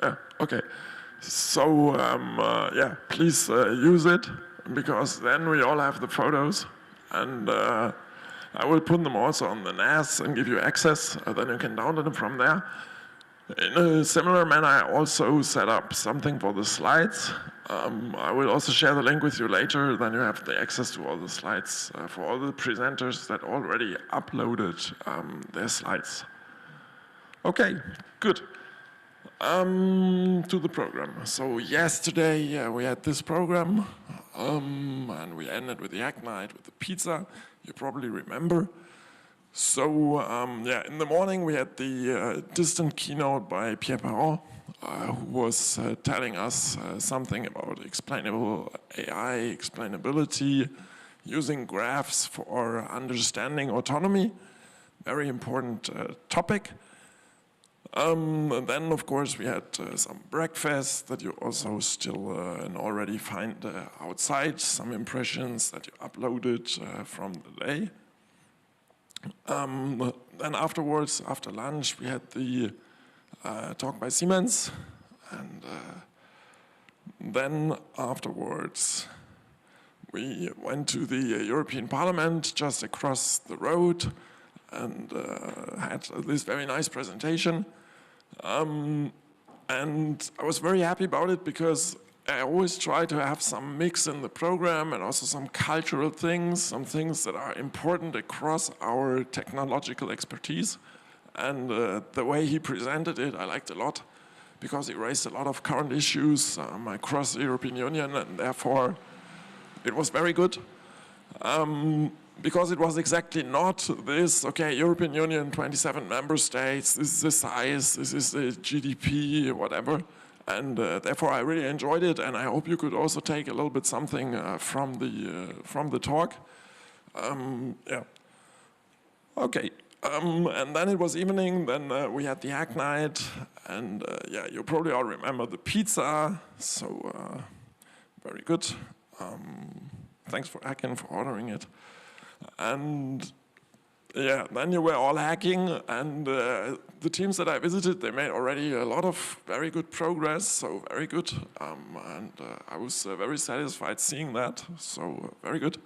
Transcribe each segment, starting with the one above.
Yeah, okay. So, yeah, please use it, because then we all have the photos, and I will put them also on the NAS and give you access, then you can download them from there. In a similar manner, I also set up something for the slides. I will also share the link with you later, then you have the access to all the slides for all the presenters that already uploaded their slides. Okay, good. To the program. So yesterday we had this program, and we ended with the hack night with the pizza. You probably remember. So yeah, in the morning we had the distant keynote by Pierre Perron, who was telling us something about explainable AI, explainability, using graphs for understanding autonomy. Very important topic. And then, of course, we had some breakfast that you also still and already find outside, some impressions that you uploaded from the day. Then afterwards, after lunch, we had the talk by Siemens. And then afterwards, we went to the European Parliament just across the road and had this very nice presentation. And I was very happy about it because I always try to have some mix in the program and also some cultural things, some things that are important across our technological expertise. And the way he presented it, I liked a lot because he raised a lot of current issues across the European Union, and therefore it was very good. Because it was exactly not this, okay, European Union, 27 member states, this is the size, this is the GDP, whatever. And therefore I really enjoyed it, and I hope you could also take a little bit something from the talk. Yeah. Okay. And then it was evening, then we had the hack night, and yeah, you probably all remember the pizza, so very good. Thanks for hacking, for ordering it. And yeah, then you were all hacking, and the teams that I visited, they made already a lot of very good progress, so very good. And I was very satisfied seeing that, so very good.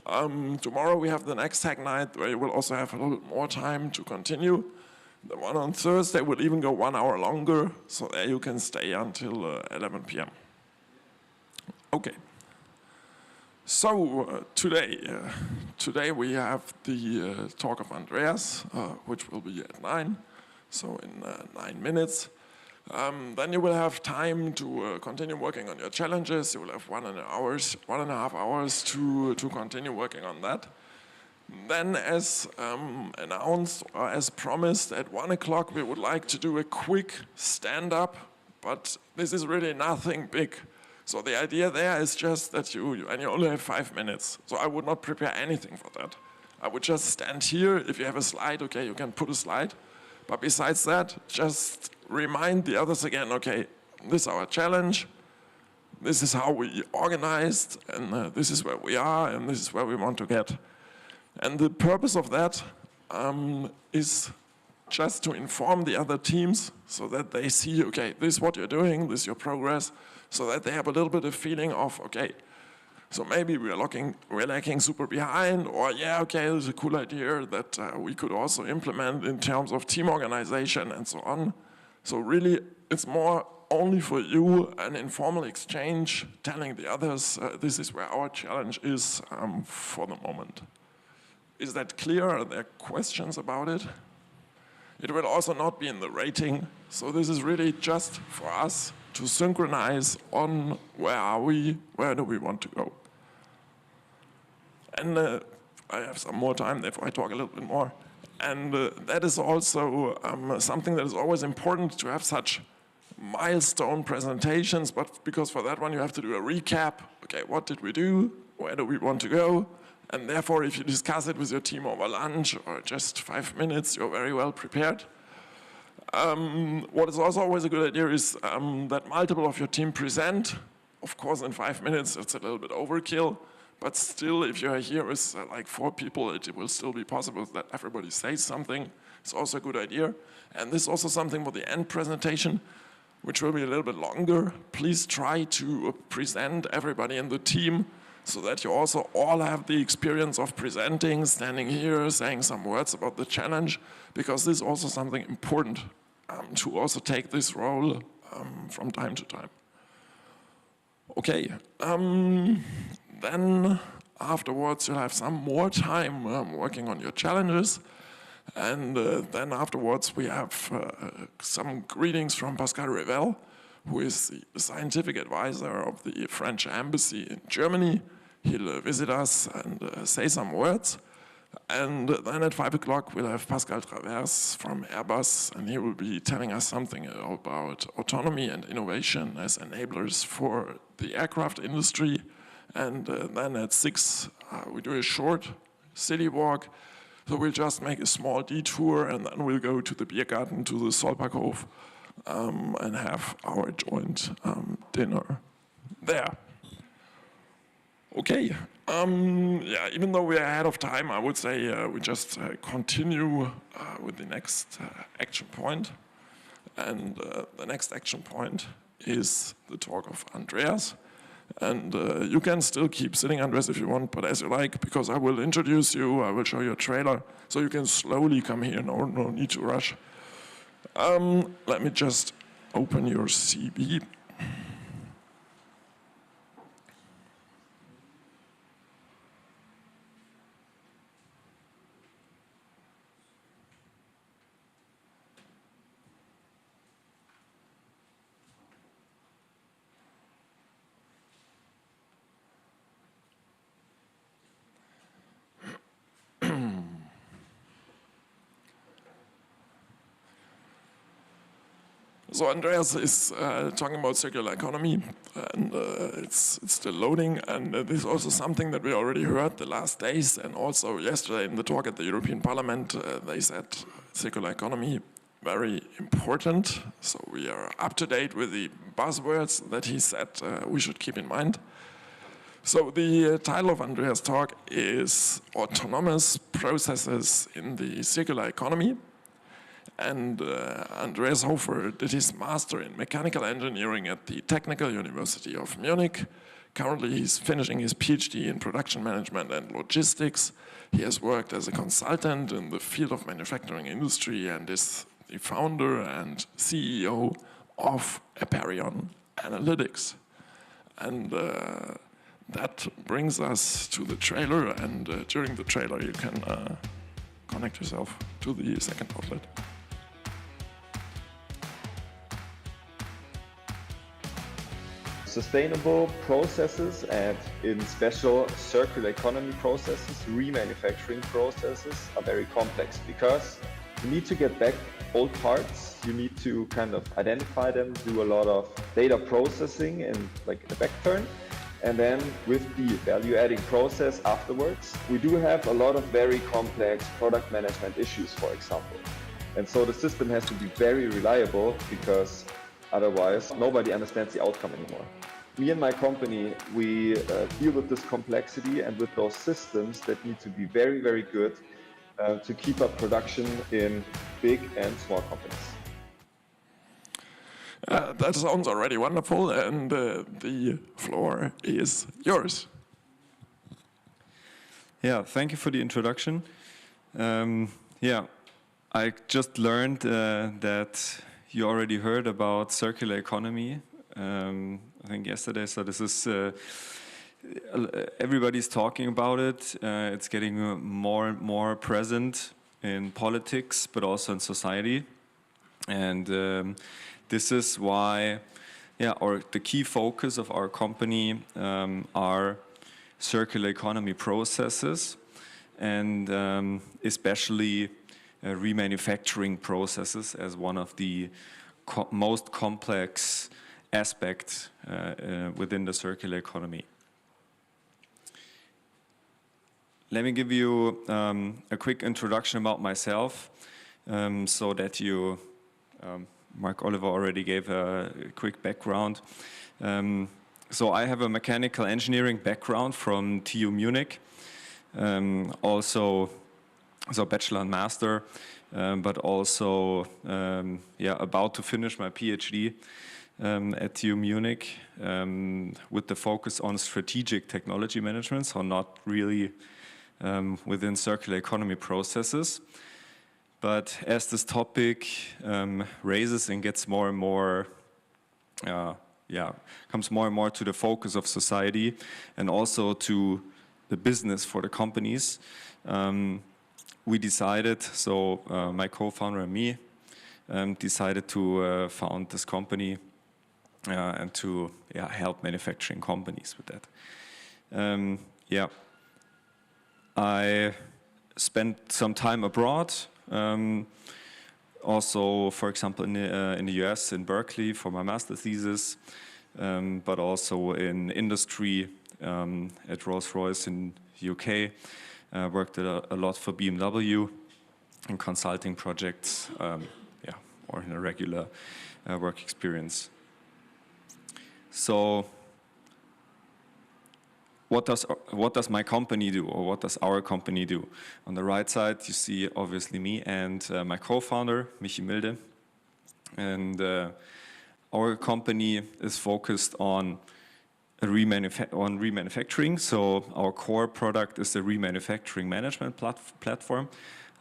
Tomorrow we have the next hack night where you will also have a little bit more time to continue. The one on Thursday will even go 1 hour longer, so there you can stay until 11 p.m. Okay. So today we have the talk of Andreas, which will be at 9, so in 9 minutes. Then you will have time to continue working on your challenges. You will have 1.5 hours to continue working on that. Then, as announced or as promised, at 1 o'clock we would like to do a quick stand-up, but this is really nothing big. So the idea there is just that you only have 5 minutes. So I would not prepare anything for that. I would just stand here. If you have a slide, okay, you can put a slide. But besides that, just remind the others again, okay, this is our challenge. This is how we organized, and this is where we are, and this is where we want to get. And the purpose of that is just to inform the other teams so that they see, okay, this is what you're doing, this is your progress, so that they have a little bit of feeling of, okay, so maybe we're lacking super behind, or yeah, okay, this is a cool idea that we could also implement in terms of team organization and so on. So really, it's more only for you an informal exchange, telling the others this is where our challenge is for the moment. Is that clear? Are there questions about it? It will also not be in the rating, so this is really just for us to synchronize on where are we, where do we want to go. And I have some more time, therefore I talk a little bit more. And that is also something that is always important to have such milestone presentations, but because for that one you have to do a recap. Okay, what did we do? Where do we want to go? And therefore, if you discuss it with your team over lunch or just 5 minutes, you're very well prepared. What is also always a good idea is that multiple of your team present. Of course, in 5 minutes, it's a little bit overkill. But still, if you're here with like 4 people, it will still be possible that everybody says something. It's also a good idea. And this is also something for the end presentation. which will be a little bit longer. Please try to present everybody in the team so that you also all have the experience of presenting, standing here, saying some words about the challenge, because this is also something important to also take this role from time to time. Okay, then afterwards you'll have some more time working on your challenges. And then afterwards we have some greetings from Pascal Revel, who is the scientific advisor of the French embassy in Germany. He'll visit us and say some words. And then at 5 o'clock we'll have Pascal Travers from Airbus, and he will be telling us something about autonomy and innovation as enablers for the aircraft industry. And then at 6 we do a short city walk. So we'll just make a small detour, and then we'll go to the beer garden, to the Solparkhof, and have our joint dinner there. Okay, yeah, even though we're ahead of time, I would say we just continue with the next action point. And the next action point is the talk of Andreas. And you can still keep sitting, Andreas, if you want, but as you like, because I will introduce you, I will show you a trailer, so you can slowly come here, no need to rush. Let me just open your CV. So Andreas is talking about circular economy, and it's still loading, and this is also something that we already heard the last days, and also yesterday in the talk at the European Parliament, they said circular economy, very important. So we are up to date with the buzzwords that he said we should keep in mind. So the title of Andreas' talk is Autonomous Processes in the Circular Economy. And Andreas Hofer did his master in mechanical engineering at the Technical University of Munich. Currently he's finishing his PhD in production management and logistics. He has worked as a consultant in the field of manufacturing industry and is the founder and CEO of Aperion Analytics. And that brings us to the trailer, and during the trailer you can connect yourself to the second outlet. Sustainable processes, and in special circular economy processes, remanufacturing processes are very complex because you need to get back old parts, you need to kind of identify them, do a lot of data processing and like a back turn. And then with the value adding process afterwards, we do have a lot of very complex product management issues, for example. And so the system has to be very reliable because otherwise nobody understands the outcome anymore. Me and my company, we deal with this complexity and with those systems that need to be very, very good to keep up production in big and small companies. That sounds already wonderful, and the floor is yours. Yeah, thank you for the introduction. Yeah, I just learned that you already heard about circular economy, I think yesterday, so this is, everybody's talking about it. It's getting more and more present in politics, but also in society. And this is why, yeah, the key focus of our company are circular economy processes, and especially remanufacturing processes as one of the most complex aspects within the circular economy. Let me give you a quick introduction about myself, so that you, Mark Oliver already gave a quick background. So I have a mechanical engineering background from TU Munich, also so bachelor and master but also about to finish my PhD at TU Munich with the focus on strategic technology management, so not really within circular economy processes. But as this topic raises and gets more and more, comes more and more to the focus of society and also to the business for the companies, we decided, so my co-founder and me decided to found this company and to help manufacturing companies with that. I spent some time abroad, also, for example, in the US, in Berkeley for my master thesis, but also in industry at Rolls-Royce in UK. Worked a lot for BMW in consulting projects, or in a regular work experience. So, what does my company do, or what does our company do? On the right side, you see obviously me and my co-founder, Michi Milde. And our company is focused on remanufacturing. So our core product is the remanufacturing management platform.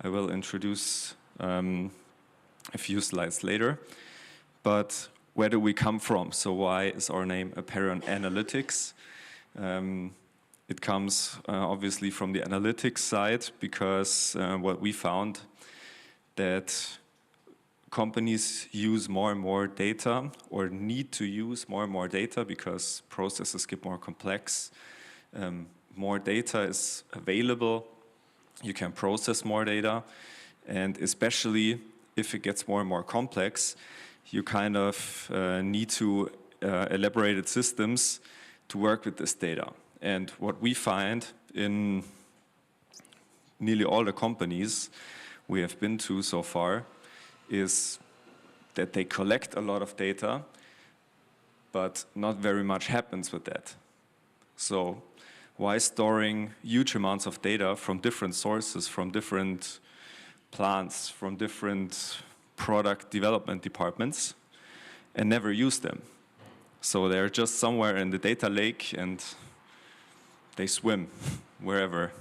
I will introduce a few slides later. But where do we come from? So why is our name Aperion Analytics? It comes obviously from the analytics side, because what we found that companies use more and more data, or need to use more and more data because processes get more complex. More data is available, you can process more data, and especially if it gets more and more complex, you kind of need to elaborated systems to work with this data. And what we find in nearly all the companies we have been to so far is that they collect a lot of data, but not very much happens with that. So why storing huge amounts of data from different sources, from different plants, from different product development departments, and never use them? So they're just somewhere in the data lake and they swim wherever.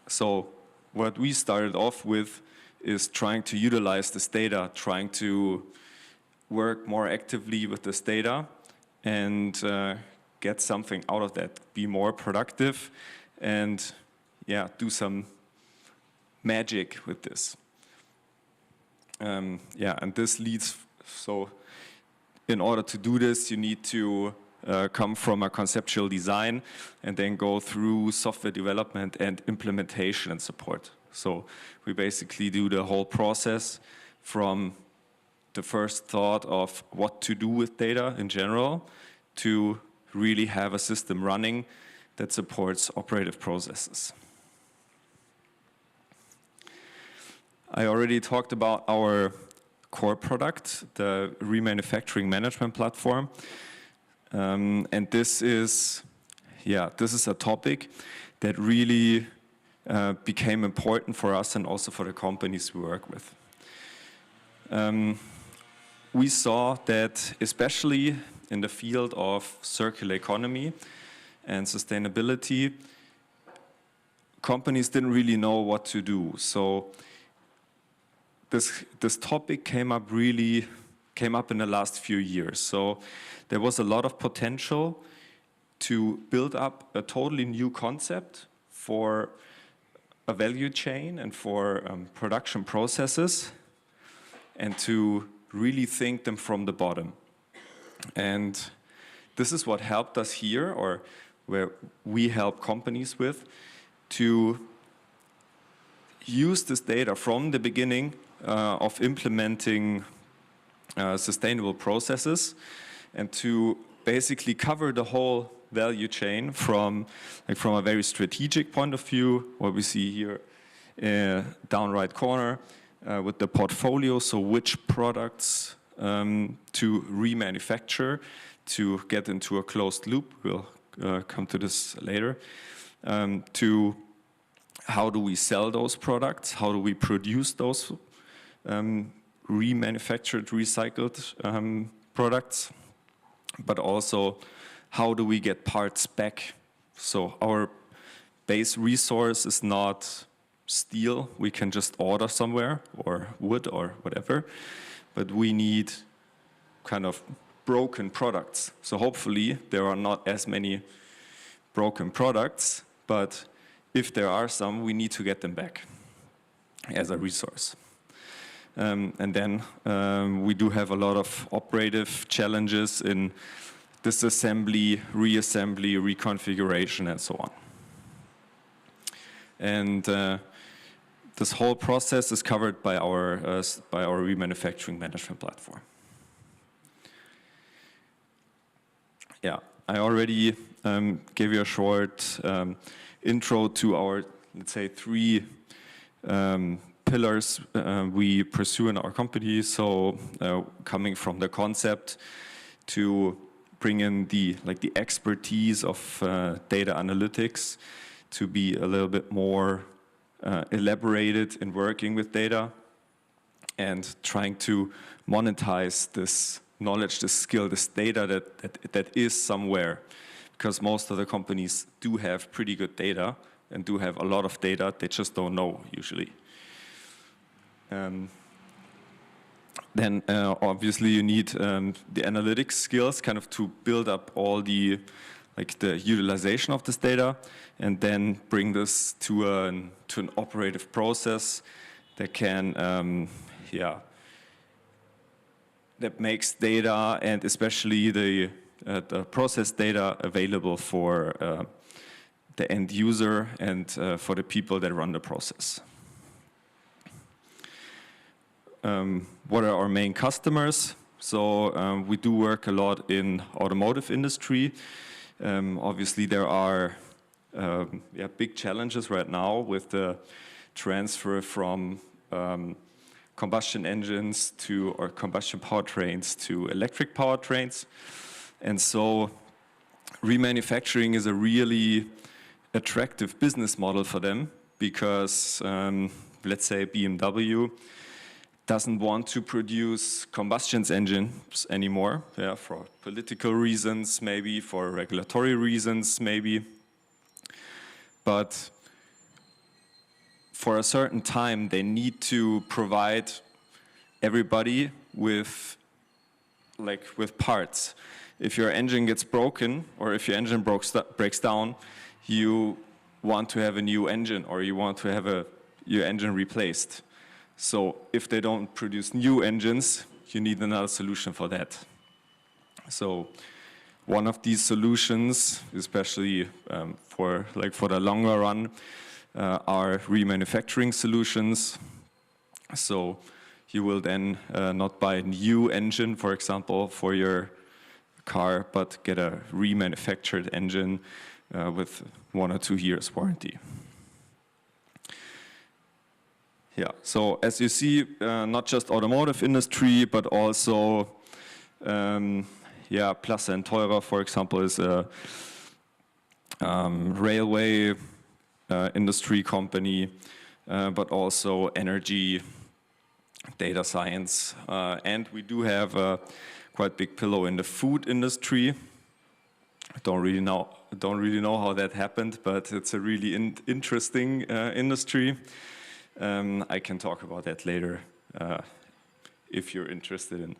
So what we started off with is trying to utilize this data, trying to work more actively with this data and get something out of that, be more productive, and do some magic with this. And this leads, so in order to do this, you need to come from a conceptual design and then go through software development and implementation and support. So we basically do the whole process from the first thought of what to do with data in general to really have a system running that supports operative processes. I already talked about our core product, the remanufacturing management platform. And this is a topic that really became important for us and also for the companies we work with. We saw that especially in the field of circular economy and sustainability, companies didn't really know what to do. So this topic came up in the last few years. So there was a lot of potential to build up a totally new concept for a value chain and for production processes, and to really think them from the bottom. And this is what helped us here, or where we help companies with, to use this data from the beginning of implementing sustainable processes, and to basically cover the whole value chain from a very strategic point of view, what we see here down right corner with the portfolio, so which products to remanufacture to get into a closed loop. We'll come to this later. To how do we sell those products? How do we produce those remanufactured, recycled products? But also, how do we get parts back? So our base resource is not steel. We can just order somewhere, or wood, or whatever. But we need kind of broken products. So hopefully there are not as many broken products, but if there are some, we need to get them back as a resource. And then we do have a lot of operative challenges in disassembly, reassembly, reconfiguration, and so on. And this whole process is covered by our remanufacturing management platform. Yeah, I already gave you a short intro to our, let's say, 3 pillars we pursue in our company. So coming from the concept to bring in the expertise of data analytics to be a little bit more elaborated in working with data and trying to monetize this knowledge, this skill, this data that is somewhere, because most of the companies do have pretty good data and do have a lot of data, they just don't know usually. Then obviously you need the analytics skills kind of to build up all the utilization of this data, and then bring this to an operative process that can that makes data, and especially the process data, available for the end user and for the people that run the process. What are our main customers? So we do work a lot in automotive industry. Obviously there are big challenges right now with the transfer from combustion engines or combustion powertrains to electric powertrains. And so remanufacturing is a really attractive business model for them, because let's say BMW doesn't want to produce combustion engines anymore, for political reasons, maybe for regulatory reasons, maybe. But for a certain time, they need to provide everybody with parts. If your engine gets broken, or if your engine breaks down, you want to have a new engine, or you want to have your engine replaced. So if they don't produce new engines, you need another solution for that. So one of these solutions, especially for the longer run, are remanufacturing solutions. So you will then not buy a new engine, for example, for your car, but get a remanufactured engine with 1 or 2 years warranty. Yeah, so as you see, not just automotive industry, but also, Plaza and Teurer, for example, is a railway industry company, but also energy, data science, and we do have a quite big pillar in the food industry. I don't really know how that happened, but it's a really interesting industry. I can talk about that later if you're interested in.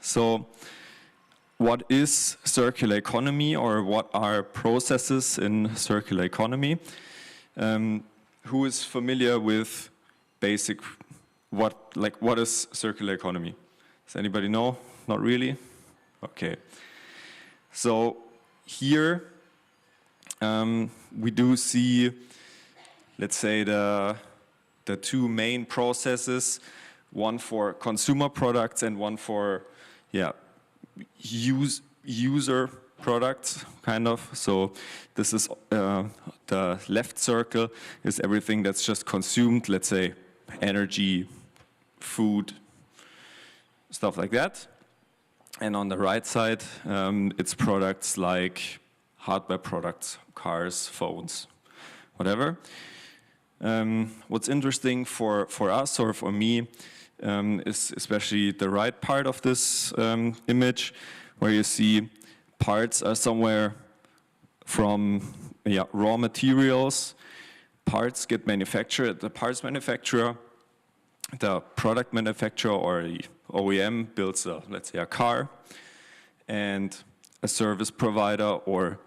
So what is circular economy, or what are processes in circular economy? Who is familiar with what is circular economy? Does anybody know? Not really? Okay. So here we do see, let's say, the 2 main processes, one for consumer products and one for user products, kind of. So this is the left circle is everything that's just consumed, let's say energy, food, stuff like that. And on the right side, it's products like hardware products, cars, phones, whatever. What's interesting for us or for me is especially the right part of this image, where you see parts are somewhere from raw materials. Parts get manufactured at the parts manufacturer. The product manufacturer or the OEM builds, let's say, a car, and a service provider or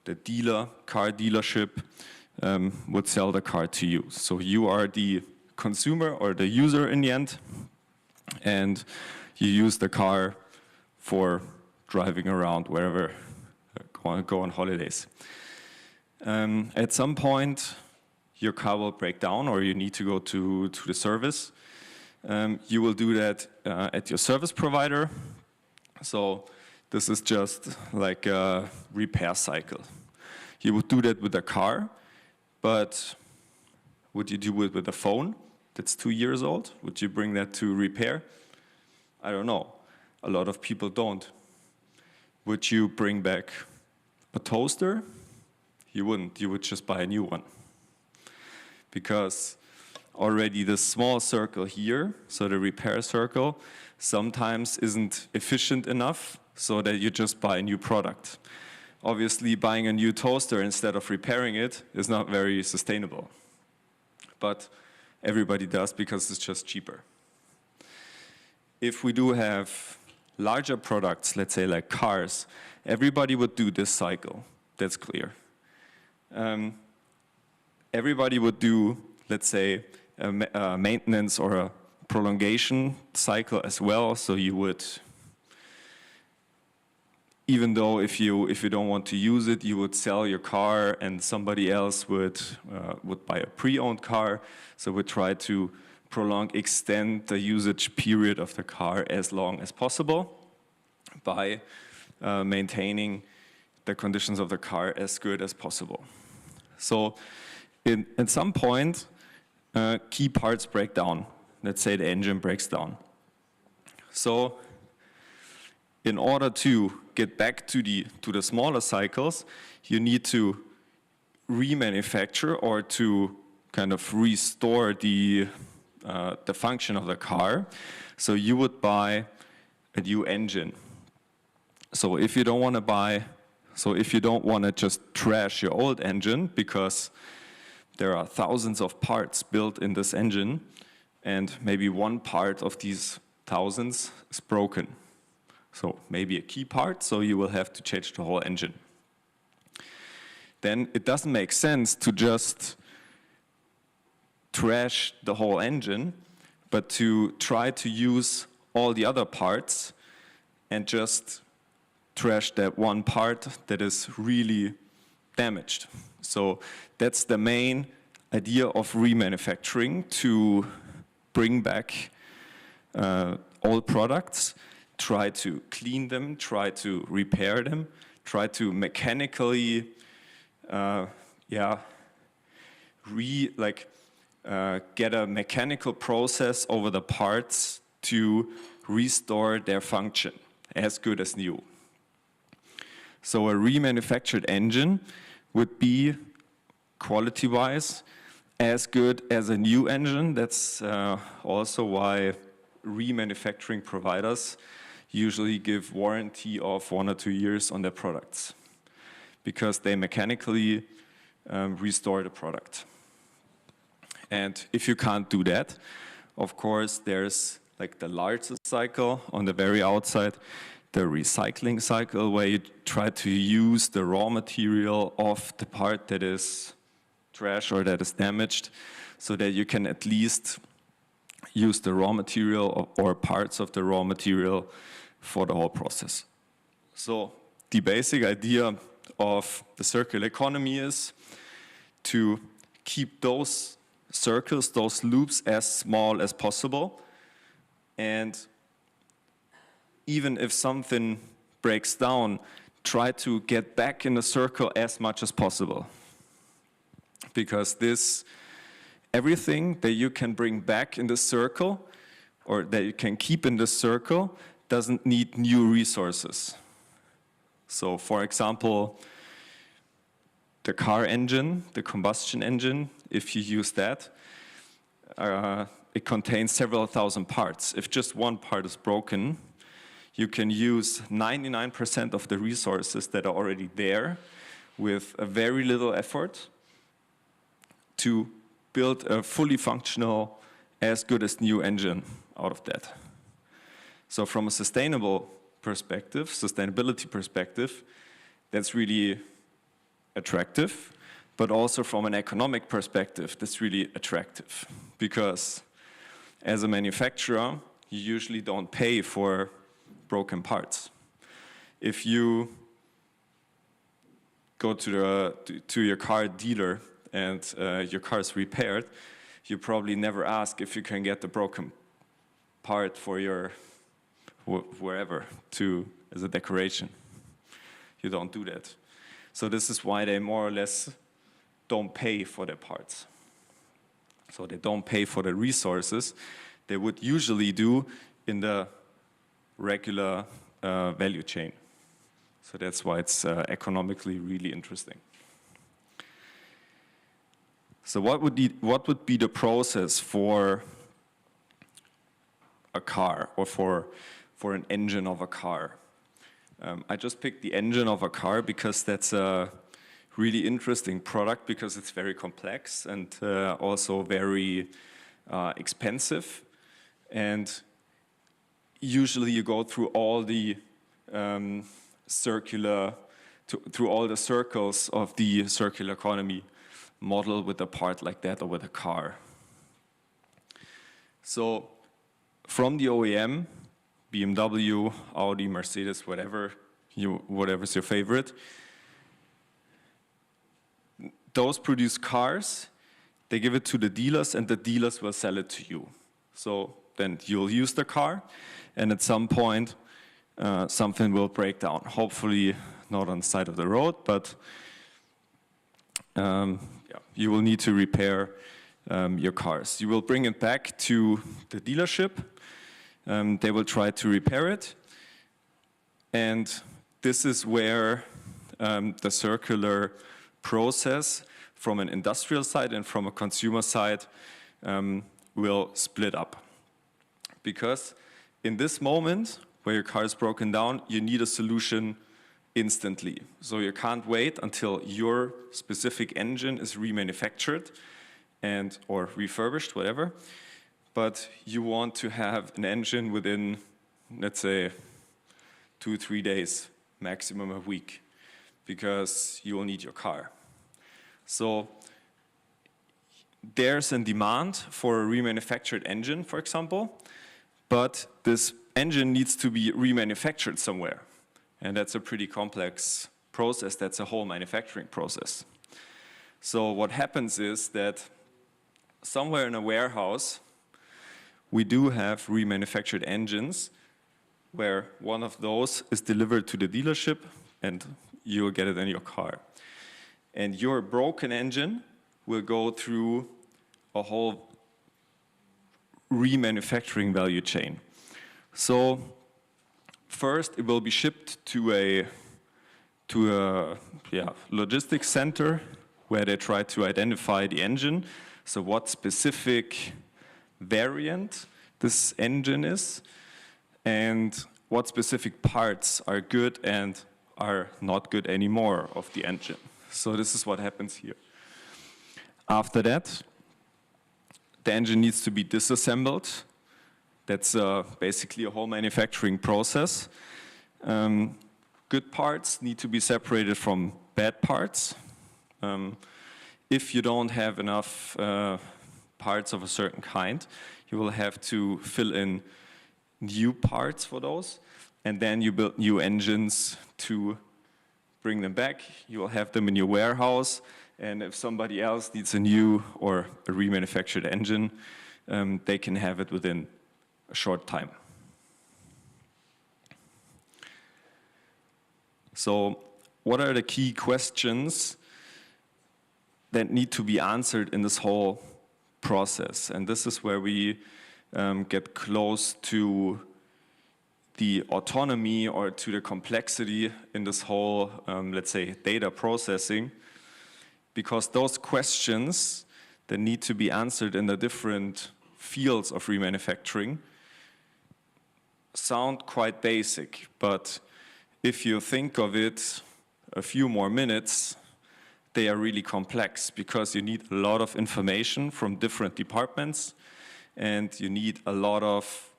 the dealer, car dealership, would sell the car to you. So you are the consumer or the user in the end, and you use the car for driving around wherever, go on holidays. At some point, your car will break down or you need to go to the service. You will do that at your service provider. So this is just like a repair cycle. You would do that with a car, but would you do it with a phone that's 2 years old? Would you bring that to repair? I don't know. A lot of people don't. Would you bring back a toaster? You wouldn't. You would just buy a new one. Because already the small circle here, so the repair circle, sometimes isn't efficient enough so that you just buy a new product. Obviously, buying a new toaster instead of repairing it is not very sustainable. But everybody does because it's just cheaper. If we do have larger products, let's say like cars, everybody would do this cycle. That's clear. Everybody would do, let's say, a maintenance or a prolongation cycle as well. So you would, even though if you don't want to use it, you would sell your car and somebody else would buy a pre-owned car. So we try to extend the usage period of the car as long as possible by maintaining the conditions of the car as good as possible. So at some point, key parts break down. Let's say the engine breaks down. So in order to get back to the smaller cycles, you need to remanufacture or to kind of restore the function of the car. So you would buy a new engine. So if you don't want to just trash your old engine, because there are thousands of parts built in this engine, and maybe one part of these thousands is broken. So maybe a key part, so you will have to change the whole engine. Then it doesn't make sense to just trash the whole engine, but to try to use all the other parts and just trash that one part that is really damaged. So that's the main idea of remanufacturing, to bring back old products, try to clean them, try to repair them, try to mechanically get a mechanical process over the parts to restore their function as good as new. So a remanufactured engine would be, quality-wise, as good as a new engine. That's also why remanufacturing providers usually give warranty of 1 or 2 years on their products, because they mechanically restore the product. And if you can't do that, of course, there's like the largest cycle on the very outside, the recycling cycle, where you try to use the raw material of the part that is trash or that is damaged, so that you can at least use the raw material or parts of the raw material for the whole process. So the basic idea of the circular economy is to keep those circles, those loops, as small as possible. And even if something breaks down, try to get back in the circle as much as possible. Because everything that you can bring back in the circle, or that you can keep in the circle, doesn't need new resources. So for example, the car engine, the combustion engine, if you use that, it contains several thousand parts. If just one part is broken, you can use 99% of the resources that are already there with a very little effort to build a fully functional, as good as new engine out of that. So from a sustainability perspective, that's really attractive, but also from an economic perspective, that's really attractive. Because as a manufacturer, you usually don't pay for broken parts. If you go to your car dealer and your car is repaired, you probably never ask if you can get the broken part for your wherever as a decoration. You don't do that. So this is why they more or less don't pay for their parts. So they don't pay for the resources they would usually do in the regular value chain. So that's why it's economically really interesting. So what would be the process for a car or for an engine of a car? I just picked the engine of a car because that's a really interesting product because it's very complex and also very expensive. And usually you go through all the through all the circles of the circular economy model with a part like that or with a car. So from the OEM, BMW, Audi, Mercedes, whatever's your favorite, those produce cars, they give it to the dealers and the dealers will sell it to you. So then you'll use the car and at some point something will break down. Hopefully not on the side of the road, but you will need to repair your cars. You will bring it back to the dealership. They will try to repair it. And this is where the circular process from an industrial side and from a consumer side will split up. Because in this moment, where your car is broken down, you need a solution instantly. So you can't wait until your specific engine is remanufactured or refurbished, whatever. But you want to have an engine within, let's say, 2-3 days, maximum a week, because you will need your car. So there's a demand for a remanufactured engine, for example, but this engine needs to be remanufactured somewhere. And that's a pretty complex process. That's a whole manufacturing process. So what happens is that somewhere in a warehouse, we do have remanufactured engines where one of those is delivered to the dealership and you will get it in your car. And your broken engine will go through a whole remanufacturing value chain. So first, it will be shipped to a logistics center where they try to identify the engine. So what specific variant this engine is and what specific parts are good and are not good anymore of the engine. So this is what happens here. After that, the engine needs to be disassembled. That's basically a whole manufacturing process. Good parts need to be separated from bad parts. If you don't have enough parts of a certain kind, you will have to fill in new parts for those, and then you build new engines to bring them back. You will have them in your warehouse, and if somebody else needs a new or a remanufactured engine, they can have it within a short time. So what are the key questions that need to be answered in this whole process? And this is where we get close to the autonomy or to the complexity in this whole, let's say, data processing. because those questions that need to be answered in the different fields of remanufacturing sound quite basic, but if you think of it a few more minutes, they are really complex because you need a lot of information from different departments and you need a lot of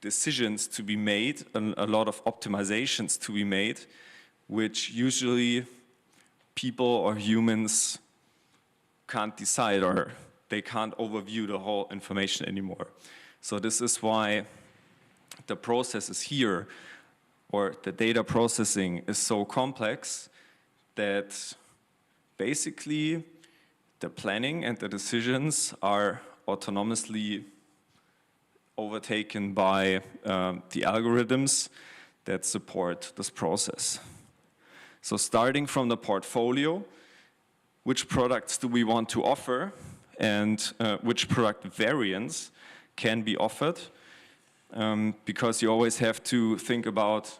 decisions to be made and a lot of optimizations to be made, which usually people or humans can't decide, or they can't overview the whole information anymore. So this is why the processes here, or the data processing, is so complex that basically the planning and the decisions are autonomously overtaken by the algorithms that support this process. So starting from the portfolio, which products do we want to offer, and which product variants can be offered, because you always have to think about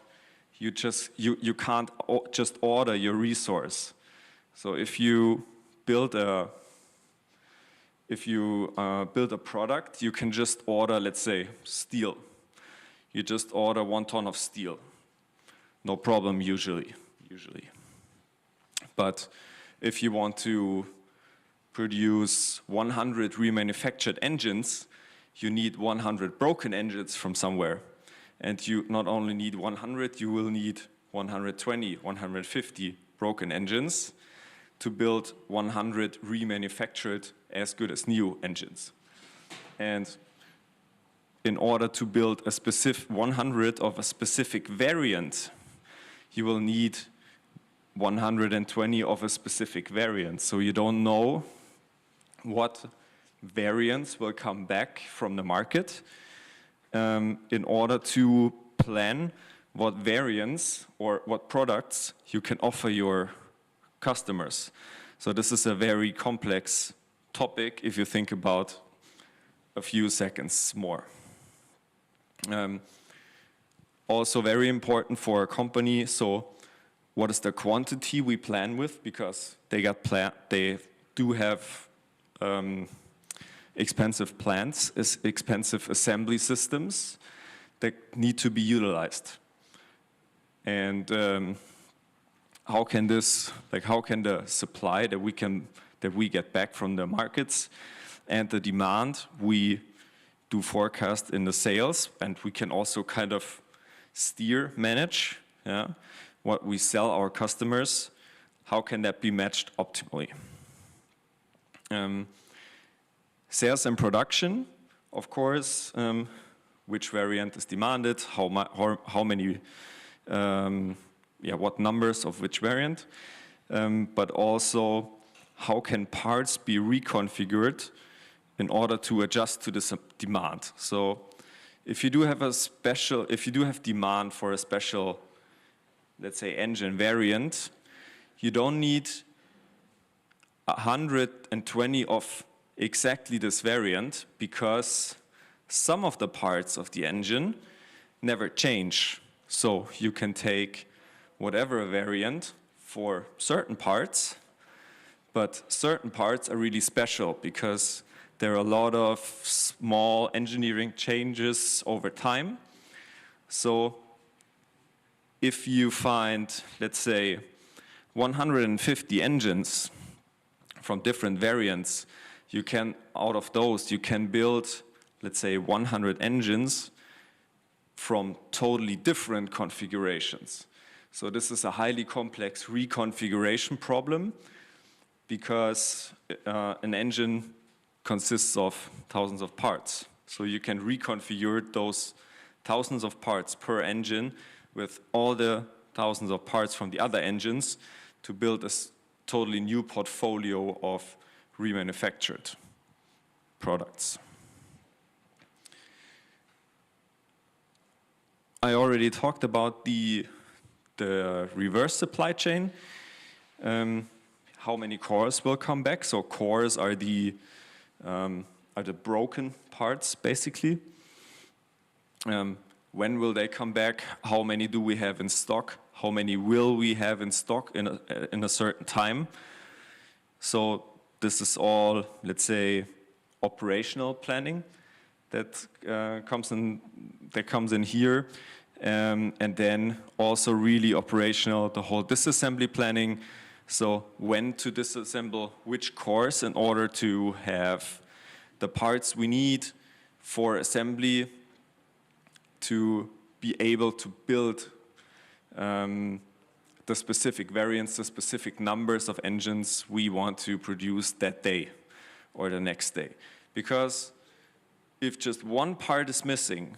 you can't just order your resource. So if you build a product, you can just order, let's say, steel. You just order 1 ton of steel. No problem usually. But if you want to produce 100 remanufactured engines, you need 100 broken engines from somewhere. And you not only need 100, you will need 120, 150 broken engines to build 100 remanufactured as good as new engines. And in order to build a specific 100 of a specific variant, you will need 120 of a specific variant. So you don't know what variants will come back from the market in order to plan what variants or what products you can offer your customers. So this is a very complex topic if you think about a few seconds more. Also very important for a company, so what is the quantity we plan with, because they do have expensive plants, expensive assembly systems that need to be utilized. And how can the supply that we get back from the markets and the demand we do forecast in the sales, and we can also kind of manage what we sell our customers, how can that be matched optimally? Sales and production, of course, which variant is demanded, how many, what numbers of which variant, but also how can parts be reconfigured in order to adjust to this demand. So if you do have demand for a special, let's say, engine variant, you don't need 120 of exactly this variant, because some of the parts of the engine never change. So you can take whatever variant for certain parts, but certain parts are really special because there are a lot of small engineering changes over time. So if you find, let's say, 150 engines from different variants, out of those, you can build, let's say, 100 engines from totally different configurations. So this is a highly complex reconfiguration problem, because an engine consists of thousands of parts. So you can reconfigure those thousands of parts per engine with all the thousands of parts from the other engines to build a totally new portfolio of remanufactured products. I already talked about the reverse supply chain. How many cores will come back? So cores are the broken parts, basically. When will they come back? How many do we have in stock? How many will we have in stock in a certain time? So this is all, let's say, operational planning that comes in here, and then also really operational, the whole disassembly planning. So when to disassemble which cores in order to have the parts we need for assembly to be able to build the specific variants, the specific numbers of engines we want to produce that day or the next day. Because if just one part is missing,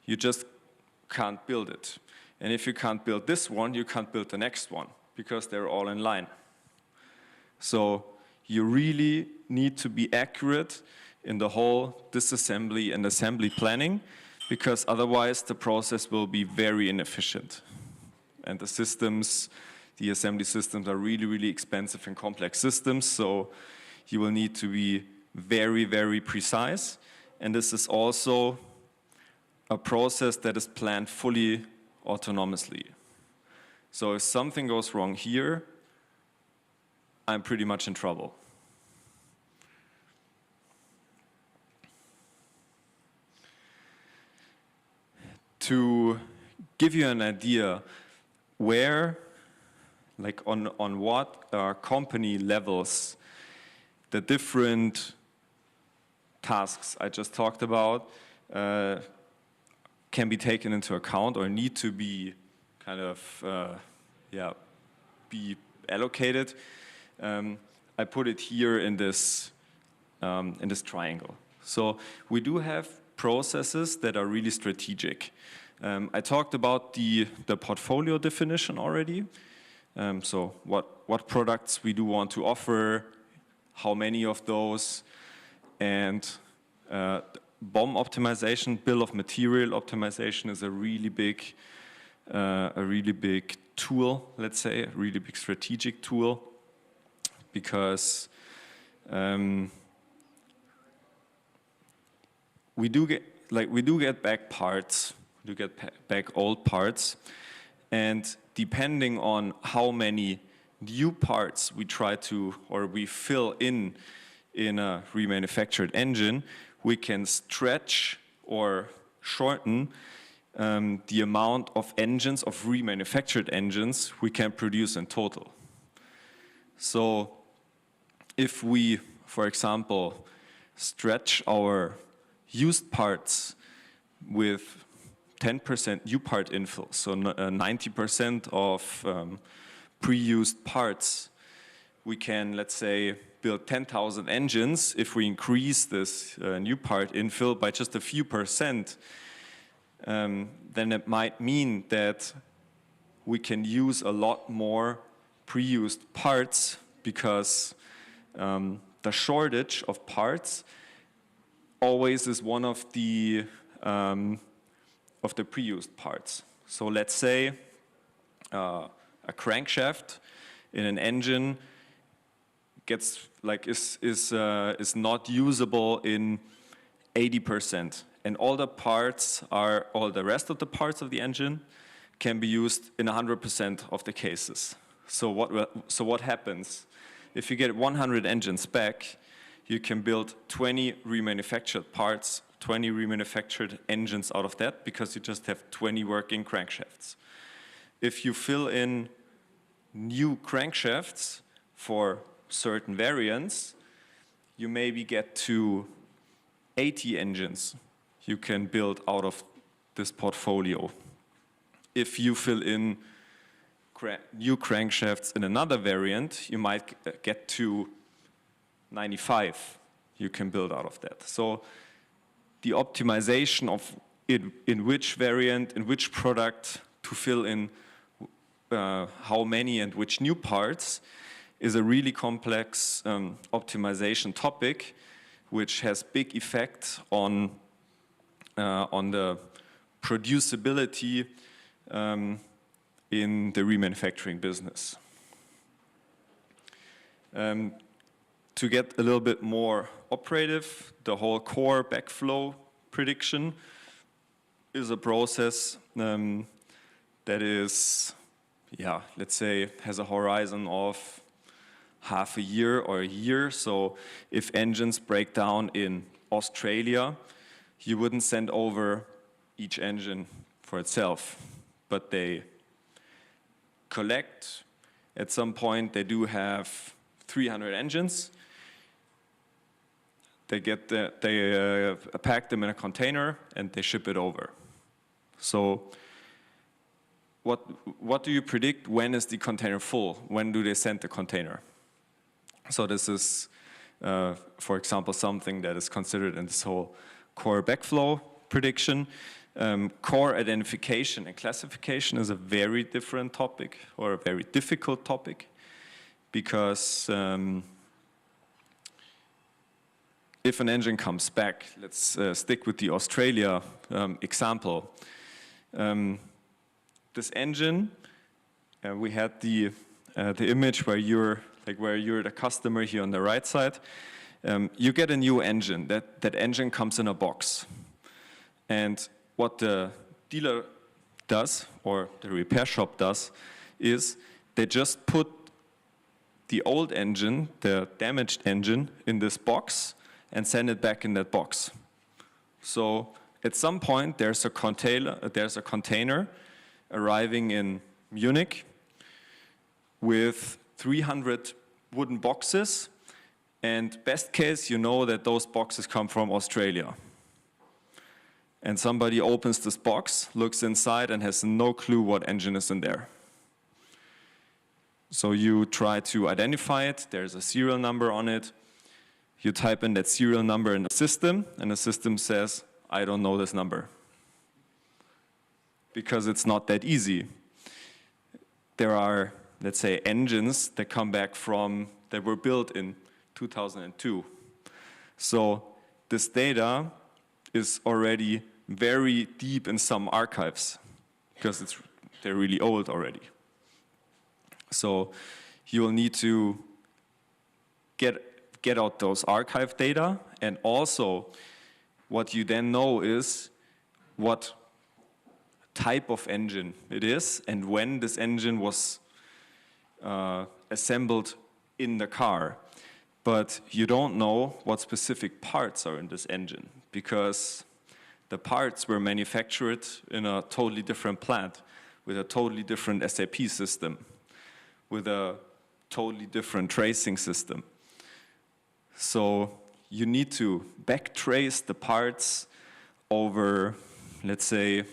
you just can't build it. And if you can't build this one, you can't build the next one, because they're all in line. So you really need to be accurate in the whole disassembly and assembly planning, because otherwise the process will be very inefficient. And the systems, the assembly systems are really, really expensive and complex systems, so you will need to be very, very precise. And this is also a process that is planned fully autonomously. So if something goes wrong here, I'm pretty much in trouble. To give you an idea where, like on what company levels the different tasks I just talked about can be taken into account or need to be kind of be allocated. I put it here in this triangle. So we do have processes that are really strategic. I talked about the portfolio definition already. So what products we do want to offer, how many of those, and BOM optimization, bill of material optimization, is a really big tool, let's say, a really big strategic tool, because we do get back parts. We do get back old parts, and depending on how many new parts we try to, or we fill in a remanufactured engine, we can stretch or shorten the amount of engines, of remanufactured engines, we can produce in total. So if we, for example, stretch our used parts with 10% new part infill, so 90% of pre-used parts, we can, let's say, build 10,000 engines. If we increase this new part infill by just a few percent, then it might mean that we can use a lot more pre-used parts, because the shortage of parts always is one of the pre-used parts. So let's say a crankshaft in an engine is not usable in 80%, and all the rest of the parts of the engine can be used in 100% of the cases. So what happens? If you get 100 engines back, you can build 20 remanufactured parts, 20 remanufactured engines out of that, because you just have 20 working crankshafts. If you fill in new crankshafts for certain variants, you maybe get to 80 engines you can build out of this portfolio. If you fill in new crankshafts in another variant, you might get to 95 you can build out of that. So the optimization of in which variant, in which product to fill in how many and which new parts is a really complex optimization topic, which has big effect on the producibility in the remanufacturing business. To get a little bit more operative, the whole core backflow prediction is a process that is, let's say, has a horizon of half a year or a year. So if engines break down in Australia, you wouldn't send over each engine for itself, but they collect. At some point, they do have 300 engines. They pack them in a container and they ship it over. So what do you predict? When is the container full? When do they send the container? So this is, for example, something that is considered in this whole core backflow prediction. Core identification and classification is a very different topic, or a very difficult topic, because if an engine comes back, let's stick with the Australia example. This engine, we had the image where you're the customer here on the right side. You get a new engine. That engine comes in a box, and what the dealer does, or the repair shop does, is they just put the old engine, the damaged engine, in this box and send it back in that box. So at some point there's a container arriving in Munich with 300 wooden boxes, and best case, you know that those boxes come from Australia. And somebody opens this box, looks inside, and has no clue what engine is in there. So you try to identify it. There's a serial number on it. You type in that serial number in the system, and the system says, I don't know this number. Because it's not that easy. There are, let's say, engines that come back that were built in 2002. So this data is already very deep in some archives, because they're really old already. So you will need to get out those archive data, and also what you then know is what type of engine it is and when this engine was assembled in the car. But you don't know what specific parts are in this engine, because the parts were manufactured in a totally different plant with a totally different SAP system, with a totally different tracing system. So you need to backtrace the parts over, let's say,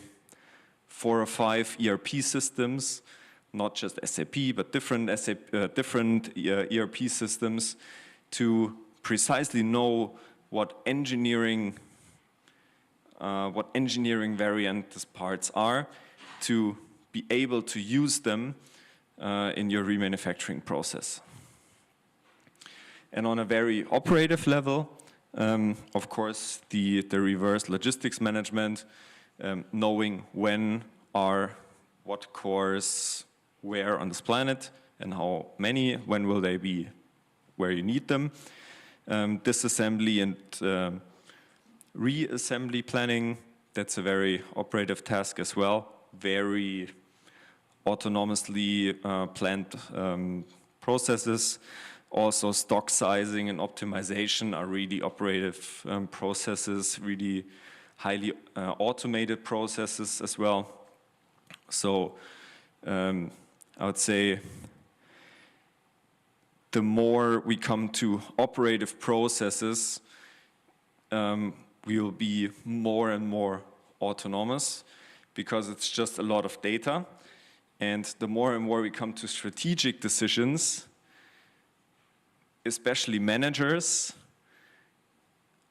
4 or 5 ERP systems, not just SAP, but different ERP systems, to precisely know what engineering variant these parts are, to be able to use them in your remanufacturing process. And on a very operative level, of course, the reverse logistics management, knowing what cores where on this planet and how many, when will they be where you need them. Disassembly and reassembly planning, that's a very operative task as well. Very autonomously planned processes. Also stock sizing and optimization are really operative processes, really highly automated processes as well. So I would say the more we come to operative processes, we will be more and more autonomous, because it's just a lot of data. And the more and more we come to strategic decisions, especially managers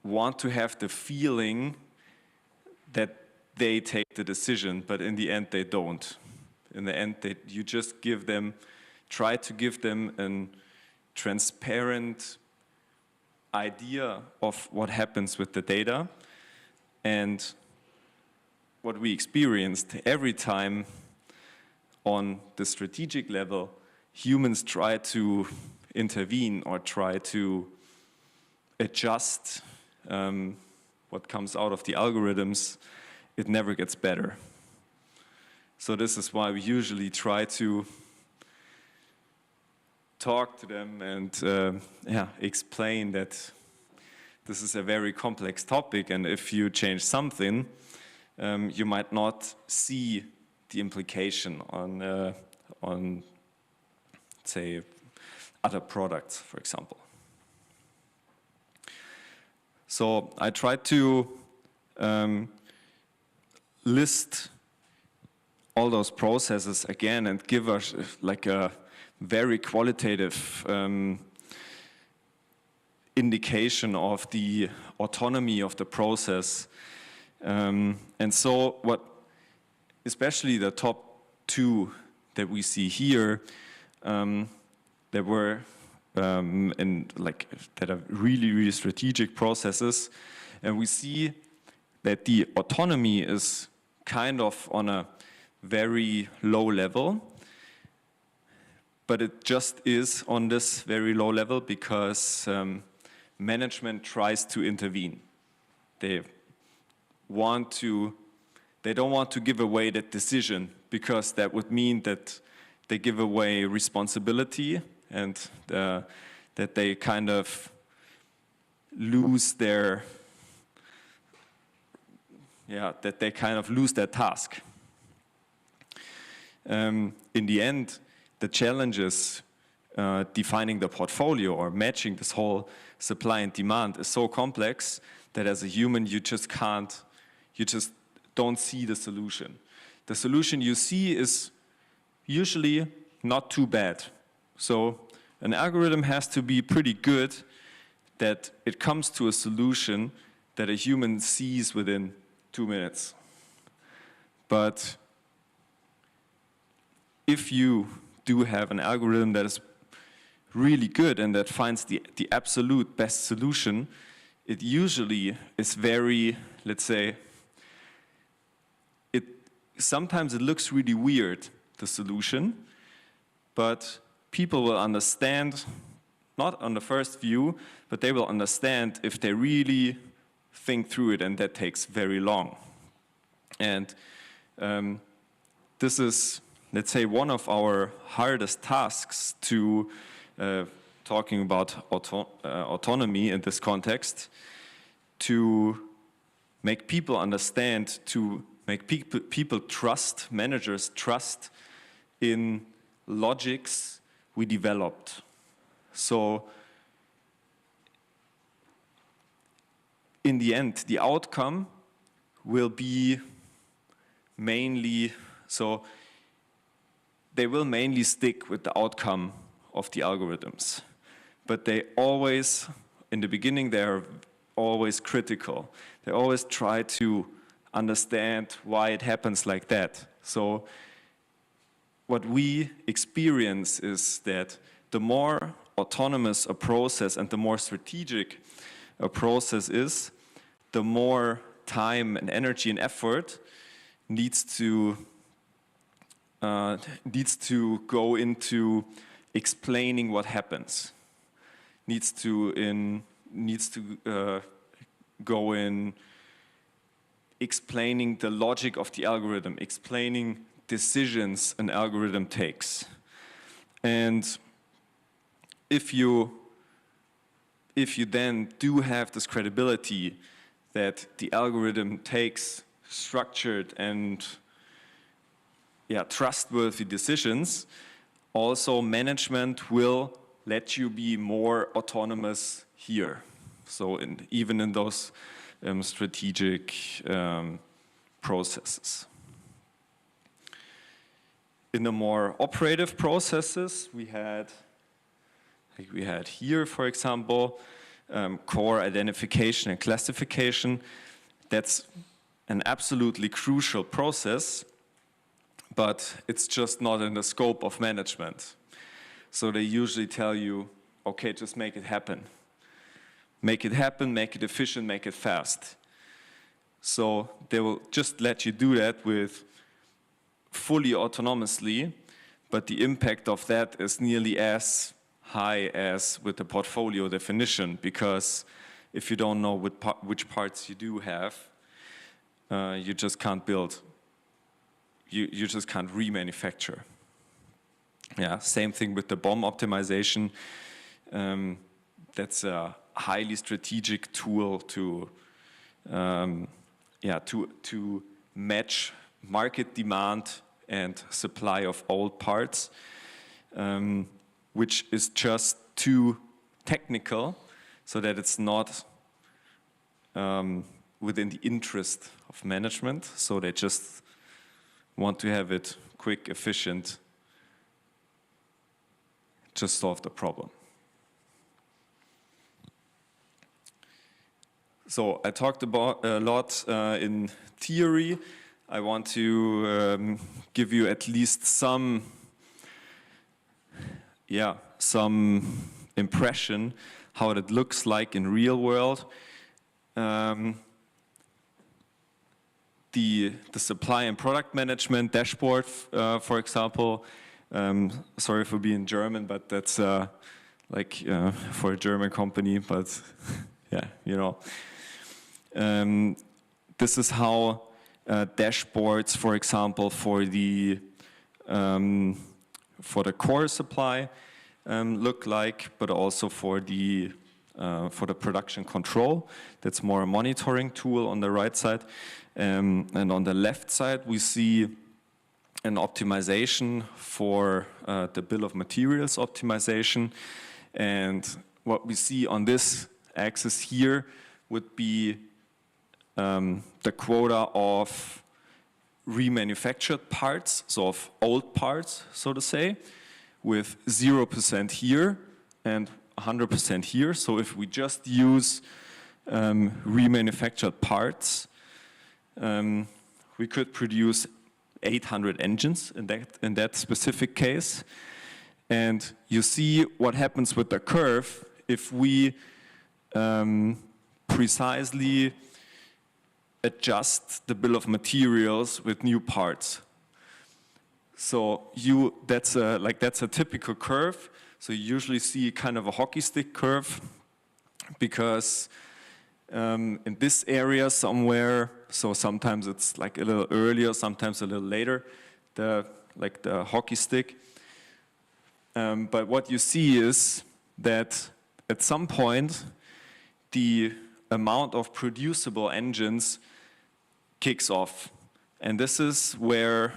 want to have the feeling that they take the decision, but in the end they don't. In the end, you just try to give them a transparent idea of what happens with the data. And what we experienced every time on the strategic level, humans try to intervene or try to adjust what comes out of the algorithms, it never gets better. So this is why we usually try to talk to them and yeah, explain that this is a very complex topic, and if you change something, you might not see the implication on say, other products, for example. So I tried to list all those processes again and give us like a very qualitative indication of the autonomy of the process. And so what, especially the top two that we see here, that were that are really, really strategic processes. And we see that the autonomy is kind of on a very low level, but it just is on this very low level because management tries to intervene. They don't want to give away that decision, because that would mean that they give away responsibility and that they kind of lose their task. In the end, the challenges defining the portfolio or matching this whole supply and demand is so complex that as a human you just don't see the solution. The solution you see is usually not too bad. So an algorithm has to be pretty good that it comes to a solution that a human sees within 2 minutes. But if you do have an algorithm that is really good and that finds the absolute best solution, it usually is very, let's say, sometimes it looks really weird, the solution, but people will understand, not on the first view, but they will understand if they really think through it, and that takes very long. And this is, let's say, one of our hardest tasks to talking about autonomy in this context, to make people understand, to make people trust, managers trust in logics we developed. So in the end, the outcome will be mainly, so they will mainly stick with the outcome of the algorithms. But they always, in the beginning, they're always critical. They always try to understand why it happens like that. So what we experience is that the more autonomous a process and the more strategic a process is, the more time and energy and effort needs to go into explaining what happens. Needs to go in explaining the logic of the algorithm, explaining decisions an algorithm takes. And if you then do have this credibility that the algorithm takes structured and trustworthy decisions, also management will let you be more autonomous here. So even in those strategic processes. In the more operative processes, we had here, for example, core identification and classification. That's an absolutely crucial process, but it's just not in the scope of management. So they usually tell you, okay, just make it happen. Make it happen, make it efficient, make it fast. So they will just let you do that with fully autonomously, but the impact of that is nearly as high as with the portfolio definition, because if you don't know which parts you do have, you just can't build, you just can't remanufacture. Yeah, same thing with the BOM optimization. That's a highly strategic tool to to match market demand and supply of old parts, which is just too technical, so that it's not within the interest of management. So they just want to have it quick, efficient, just solve the problem. So I talked about a lot in theory. I want to give you at least some impression how it looks like in real world. The supply and product management dashboard, for example. Sorry for being German, but that's for a German company. But yeah, you know. This is how dashboards, for example, for the core supply look like, but also for the production control. That's more a monitoring tool on the right side, and on the left side we see an optimization for the bill of materials optimization. And what we see on this axis here would be the quota of remanufactured parts, so of old parts, so to say, with 0% here and 100% here. So if we just use remanufactured parts, we could produce 800 engines in that specific case. And you see what happens with the curve if we precisely adjust the bill of materials with new parts. So that's a typical curve. So you usually see kind of a hockey stick curve, because in this area somewhere, so sometimes it's like a little earlier, sometimes a little later, the hockey stick. But what you see is that at some point the amount of producible engines kicks off, and this is where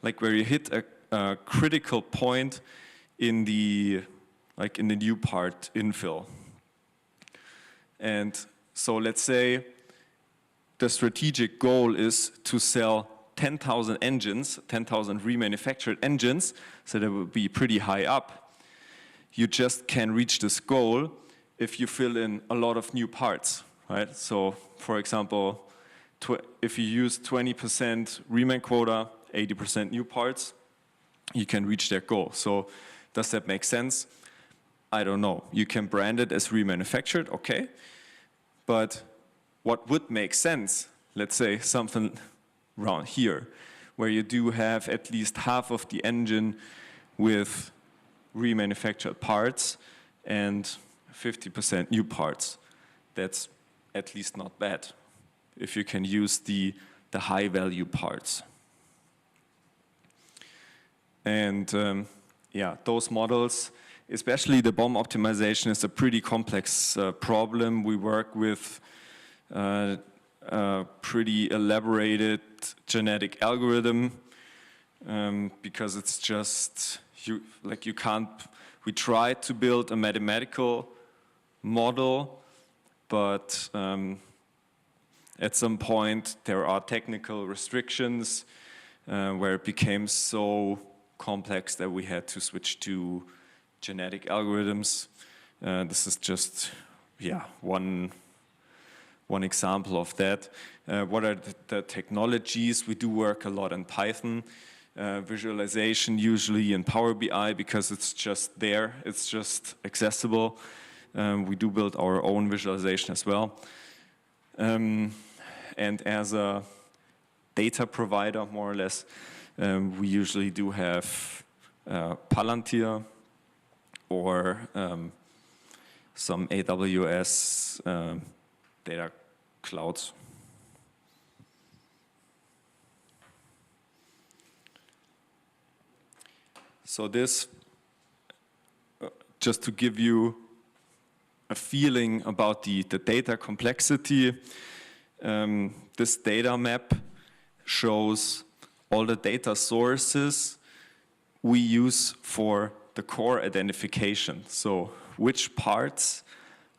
you hit a critical point in the new part infill. And so let's say the strategic goal is to sell 10,000 engines, 10,000 remanufactured engines, so that would be pretty high up. You just can reach this goal if you fill in a lot of new parts, right? So, for example, if you use 20% reman quota, 80% new parts, you can reach that goal. So, does that make sense? I don't know. You can brand it as remanufactured, okay. But what would make sense, let's say something around here, where you do have at least half of the engine with remanufactured parts and 50% new parts. That's at least not bad if you can use the high value parts. And those models, especially the BOM optimization, is a pretty complex problem. We work with a pretty elaborated genetic algorithm, because it's just you can't. We tried to build a mathematical model, but at some point there are technical restrictions where it became so complex that we had to switch to genetic algorithms. This is just one example of that. What are the technologies? We do work a lot in Python. Visualization usually in Power BI, because it's just there, it's just accessible. We do build our own visualization as well. And as a data provider, more or less, we usually do have Palantir or some AWS data clouds. So this, just to give you a feeling about the data complexity, this data map shows all the data sources we use for the core identification. So which parts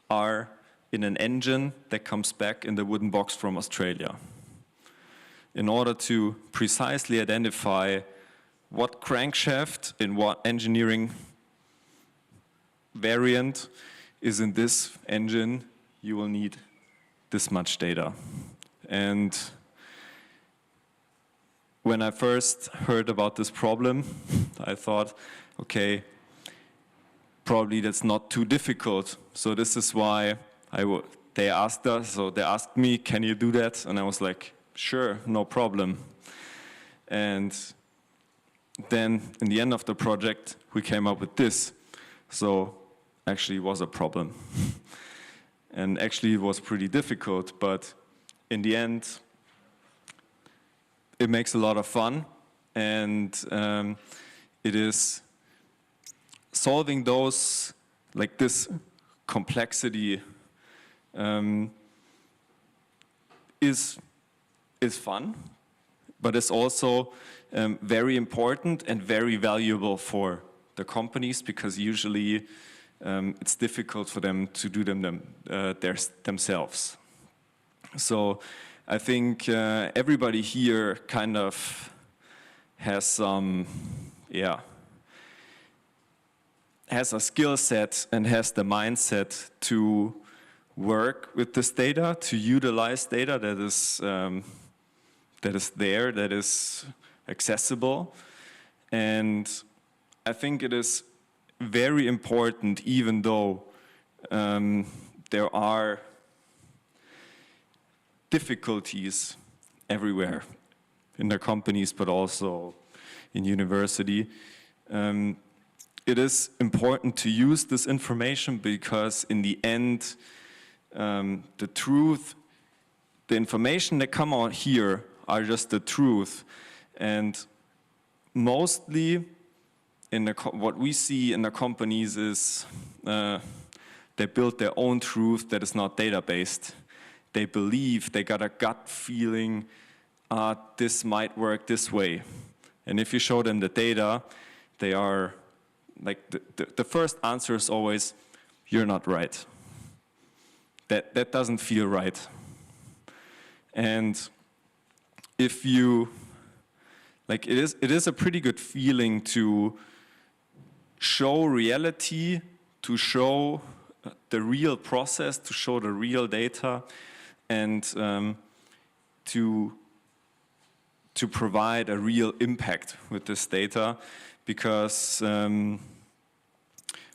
are in an engine that comes back in the wooden box from Australia. In order to precisely identify what crankshaft in what engineering variant is in this engine, you will need this much data. And when I first heard about this problem, I thought, okay, probably that's not too difficult. So this is why they asked us, so they asked me, can you do that? And I was like, sure, no problem. And then in the end of the project, we came up with this. So actually it was a problem. And actually it was pretty difficult, but in the end, it makes a lot of fun. And it is solving those, like this complexity is fun, but it's also very important and very valuable for the companies, because usually it's difficult for them to do them themselves. So I think everybody here kind of has some, has a skill set and has the mindset to work with this data, to utilize data that is there, that is accessible. And I think it is very important, even though there are difficulties everywhere in the companies, but also in university. It is important to use this information, because in the end, the truth, the information that come out here are just the truth. And mostly what we see in the companies is they build their own truth that is not data-based. They believe, they got a gut feeling, this might work this way. And if you show them the data, they are like, the first answer is always, you're not right. That doesn't feel right. And if you, like, it is a pretty good feeling to show reality, to show the real process, to show the real data, and to provide a real impact with this data, because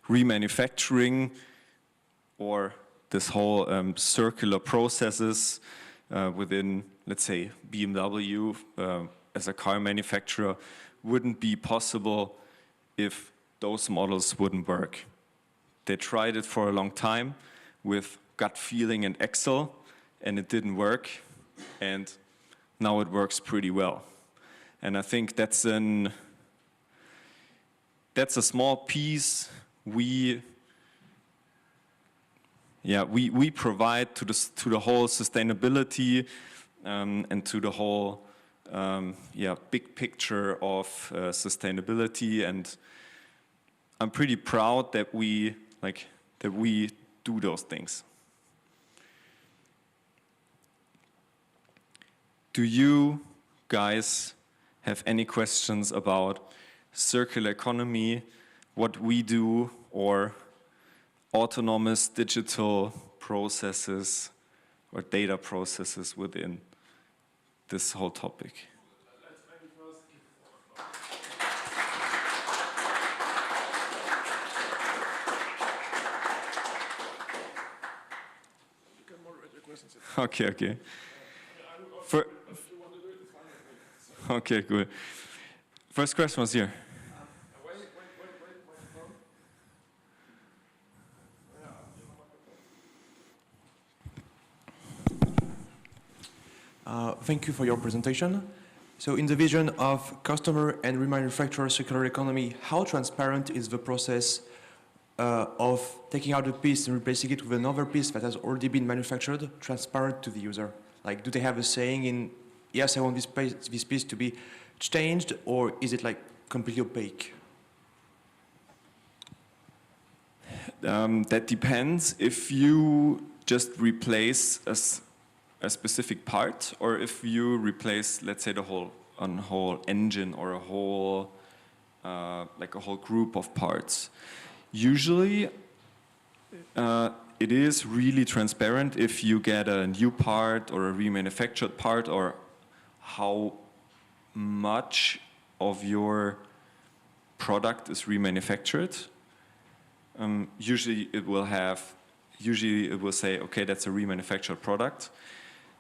remanufacturing, or this whole circular processes within, let's say, BMW as a car manufacturer, wouldn't be possible if those models wouldn't work. They tried it for a long time with gut feeling and Excel, and it didn't work, and now it works pretty well. And I think that's a small piece we provide to the whole sustainability and to the whole big picture of sustainability. And I'm pretty proud that we do those things. Do you guys have any questions about circular economy, what we do, or autonomous digital processes or data processes within this whole topic? Let's maybe first you can moderate your questions. Okay. Okay, good. First question was here. Wait. Thank you for your presentation. So in the vision of customer and remanufacturer circular economy, how transparent is the process of taking out a piece and replacing it with another piece that has already been manufactured, transparent to the user? Like, do they have a saying in, yes, I want this piece to be changed, or is it like completely opaque? That depends if you just replace a specific part, or if you replace, let's say, the whole engine or a whole group of parts. Usually, it is really transparent if you get a new part or a remanufactured part, or how much of your product is remanufactured. Usually it will say, okay, that's a remanufactured product,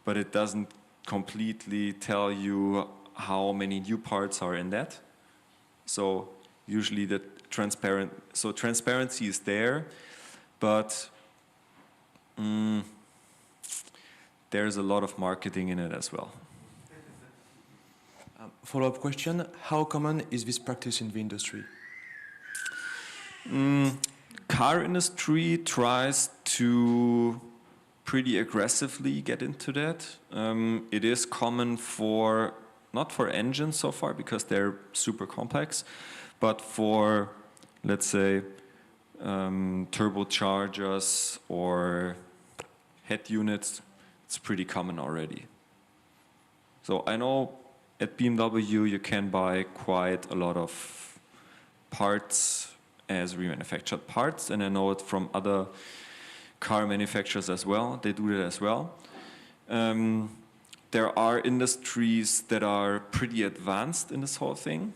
but it doesn't completely tell you how many new parts are in that. So usually transparency is there, but there's a lot of marketing in it as well. Follow-up question, how common is this practice in the industry? Car industry tries to pretty aggressively get into that. It is common not for engines so far because they're super complex, but for, let's say, turbochargers or head units, it's pretty common already. So I know at BMW you can buy quite a lot of parts as remanufactured parts, and I know it from other car manufacturers as well. They do that as well. There are industries that are pretty advanced in this whole thing.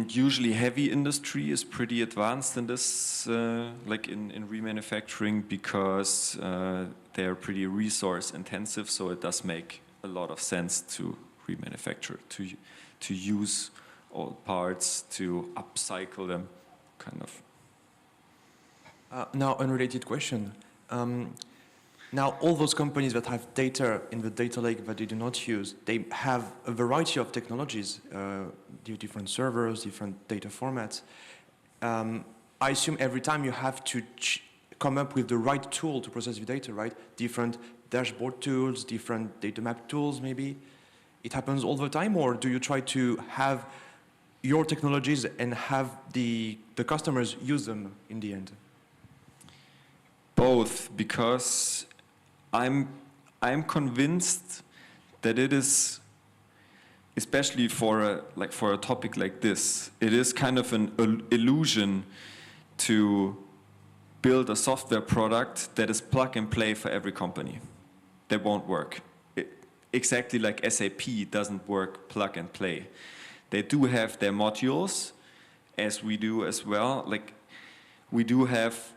Usually heavy industry is pretty advanced in this, like in remanufacturing, because they are pretty resource intensive, so it does make a lot of sense to remanufacture, to use old parts, to upcycle them, kind of. Now, unrelated question. Now, all those companies that have data in the data lake that they do not use, they have a variety of technologies, different servers, different data formats. I assume every time you have to come up with the right tool to process the data, right? Different dashboard tools, different data map tools, maybe. It happens all the time, or do you try to have your technologies and have the customers use them in the end? Both, because I'm convinced that it is, especially for a topic like this, it is kind of an illusion to build a software product that is plug and play for every company. That won't work. Exactly like SAP doesn't work plug and play. They do have their modules, as we do as well. Like, we do have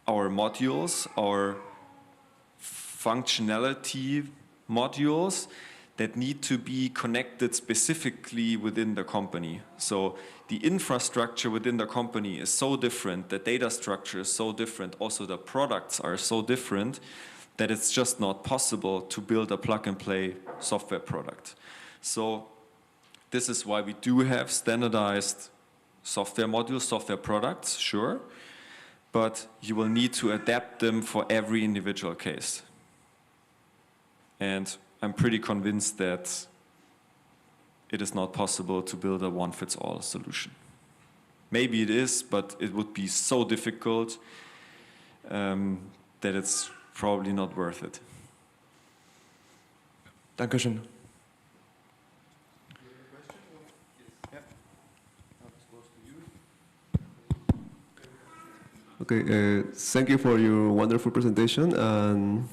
our modules, our functionality modules that need to be connected specifically within the company. So the infrastructure within the company is so different, the data structure is so different, also the products are so different, that it's just not possible to build a plug-and-play software product. So this is why we do have standardized software modules, software products, sure, but you will need to adapt them for every individual case. And I'm pretty convinced that it is not possible to build a one-fits-all solution. Maybe it is, but it would be so difficult that it's probably not worth it. Dankeschön. Okay, thank you for your wonderful presentation. And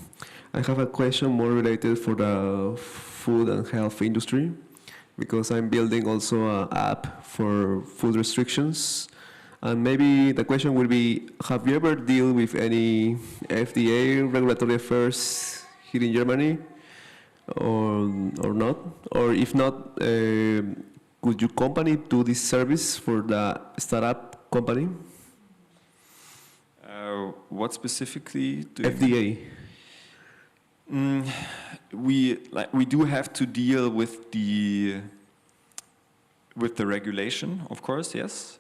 I have a question more related for the food and health industry, because I'm building also an app for food restrictions. And maybe the question will be, have you ever dealt with any FDA regulatory affairs here in Germany, or not? Or if not, could your company do this service for the startup company? What specifically? FDA. We do have to deal with the regulation, of course, yes.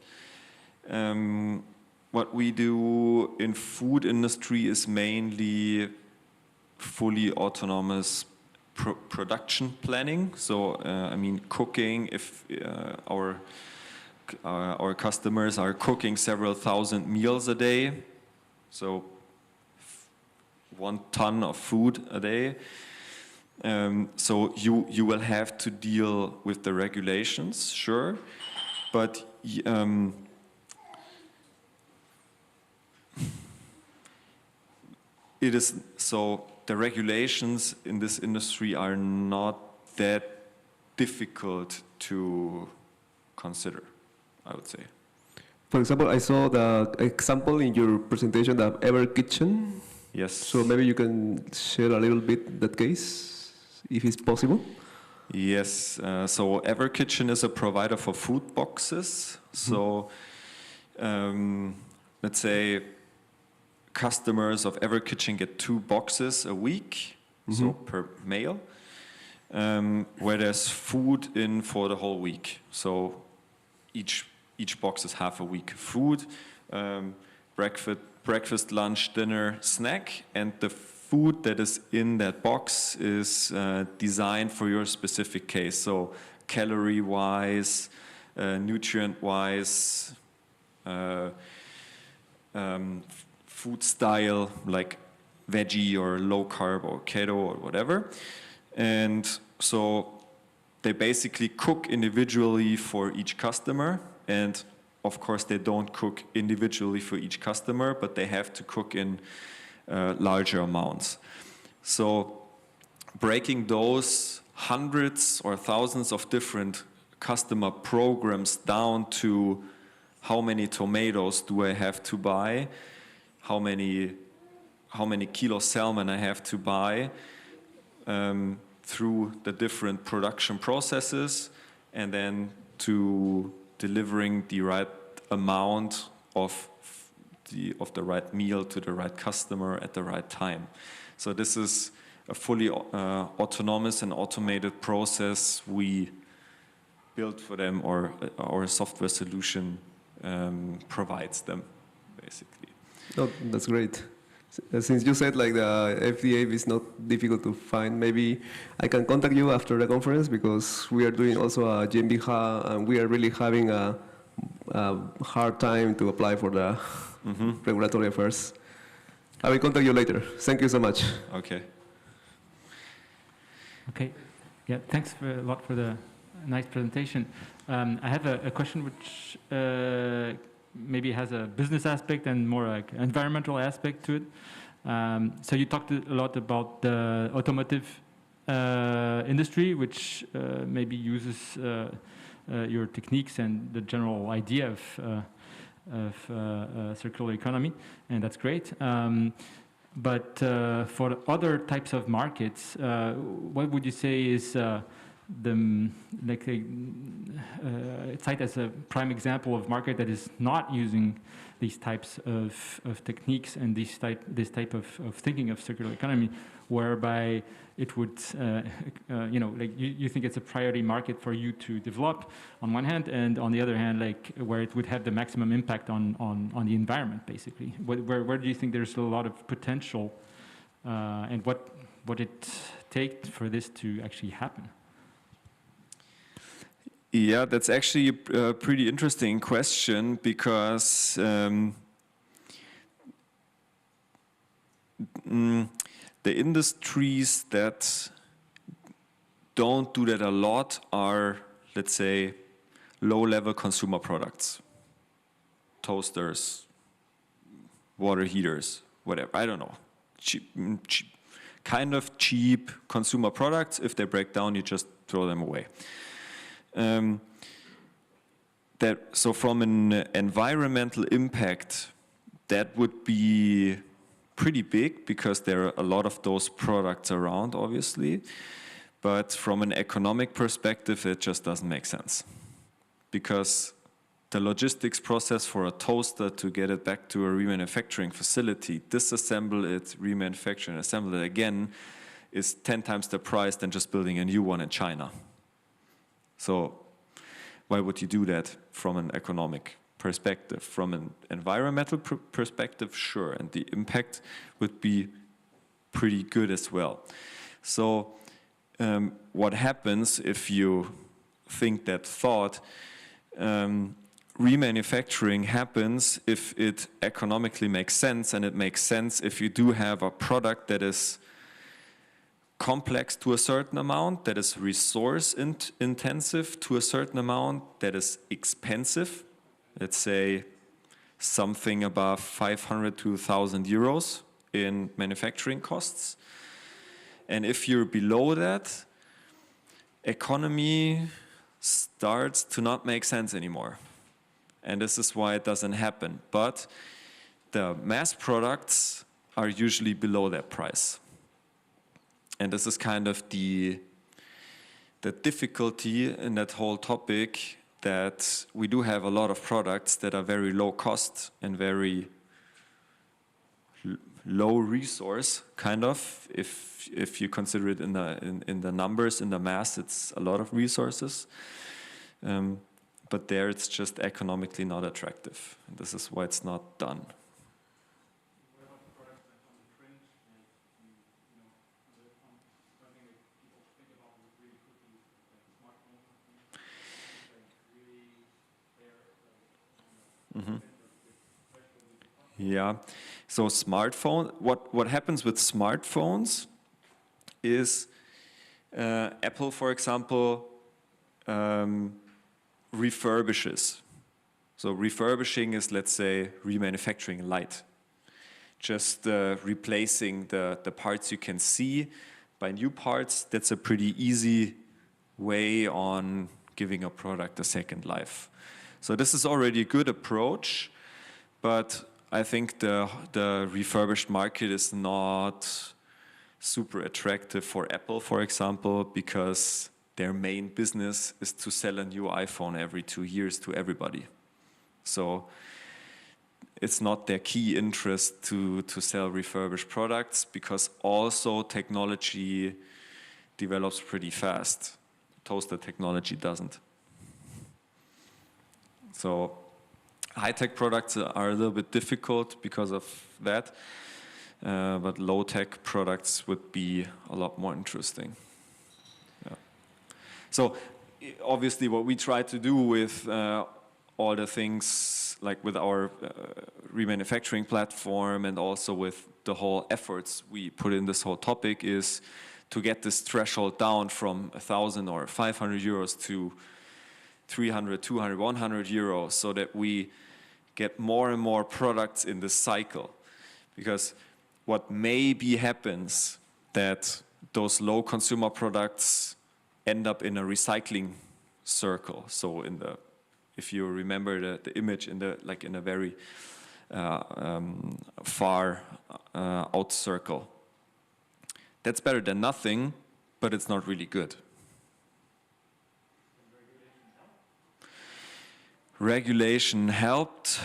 What we do in food industry is mainly fully autonomous production planning. So, I mean, cooking, if our customers are cooking several thousand meals a day, so 1 ton of food a day. So you will have to deal with the regulations, sure, but it is so the regulations in this industry are not that difficult to consider, I would say. For example, I saw the example in your presentation of Ever Kitchen. Yes. So maybe you can share a little bit that case, if it's possible. Yes. So Ever Kitchen is a provider for food boxes. So let's say customers of Ever Kitchen get 2 boxes a week, so per mail, where there's food in for the whole week. So each box is half a week food, breakfast, lunch, dinner, snack, and the food that is in that box is designed for your specific case. So calorie-wise, nutrient-wise, food style like veggie or low carb or keto or whatever. And so they basically cook individually for each customer. And of course, they don't cook individually for each customer, but they have to cook in larger amounts. So breaking those hundreds or thousands of different customer programs down to how many tomatoes do I have to buy, how many kilo salmon I have to buy through the different production processes, and then to delivering the right amount of the right meal to the right customer at the right time. So this is a fully autonomous and automated process we built for them, or our software solution provides them, basically. Oh, that's great. Since you said like the FDA is not difficult to find, maybe I can contact you after the conference, because we are doing also a GmbH and we are really having a hard time to apply for the regulatory affairs. I will contact you later. Thank you so much. Okay. Okay. Yeah, thanks a lot for the nice presentation. I have a question which maybe has a business aspect and more like environmental aspect to it. So you talked a lot about the automotive industry, which maybe uses your techniques and the general idea of circular economy, and that's great. But for other types of markets, what would you say is cite as a prime example of market that is not using these types of techniques and this type of thinking of circular economy, whereby it would, you think it's a priority market for you to develop on one hand, and on the other hand, like where it would have the maximum impact on the environment, basically. Where do you think there's a lot of potential, and what would it take for this to actually happen? Yeah, that's actually a pretty interesting question, because the industries that don't do that a lot are, let's say, low-level consumer products. Toasters, water heaters, whatever, I don't know. Cheap, kind of cheap consumer products. If they break down, you just throw them away. So from an environmental impact, that would be pretty big, because there are a lot of those products around, obviously. But from an economic perspective, it just doesn't make sense. Because the logistics process for a toaster to get it back to a remanufacturing facility, disassemble it, remanufacture and assemble it again, is 10 times the price than just building a new one in China. So why would you do that from an economic perspective? From an environmental perspective, sure, and the impact would be pretty good as well. So what happens if you think that thought? Remanufacturing happens if it economically makes sense, and it makes sense if you do have a product that is complex to a certain amount, that is resource intensive to a certain amount, that is expensive. Let's say something above 500 to 1,000 euros in manufacturing costs. And if you're below that, economy starts to not make sense anymore. And this is why it doesn't happen. But the mass products are usually below that price. And this is kind of the difficulty in that whole topic, that we do have a lot of products that are very low cost and very low resource, kind of. If you consider it in the numbers, in the mass, it's a lot of resources. But there it's just economically not attractive. And this is why it's not done. Mm-hmm. Yeah, so smartphone, what happens with smartphones is Apple, for example, refurbishes. So refurbishing is, let's say, remanufacturing light. Just replacing the parts you can see by new parts. That's a pretty easy way on giving a product a second life. So this is already a good approach, but I think the refurbished market is not super attractive for Apple, for example, because their main business is to sell a new iPhone every 2 years to everybody. So it's not their key interest to sell refurbished products, because also technology develops pretty fast. Toaster technology doesn't. So high-tech products are a little bit difficult because of that, but low-tech products would be a lot more interesting. Yeah. So obviously what we try to do with all the things, like with our remanufacturing platform and also with the whole efforts we put in this whole topic, is to get this threshold down from 1,000 or 500 euros to 300, 200, 100 euros, so that we get more and more products in this cycle. Because what maybe happens, that those low consumer products end up in a recycling circle. So if you remember the image in a very far out circle, that's better than nothing, but it's not really good. Regulation helped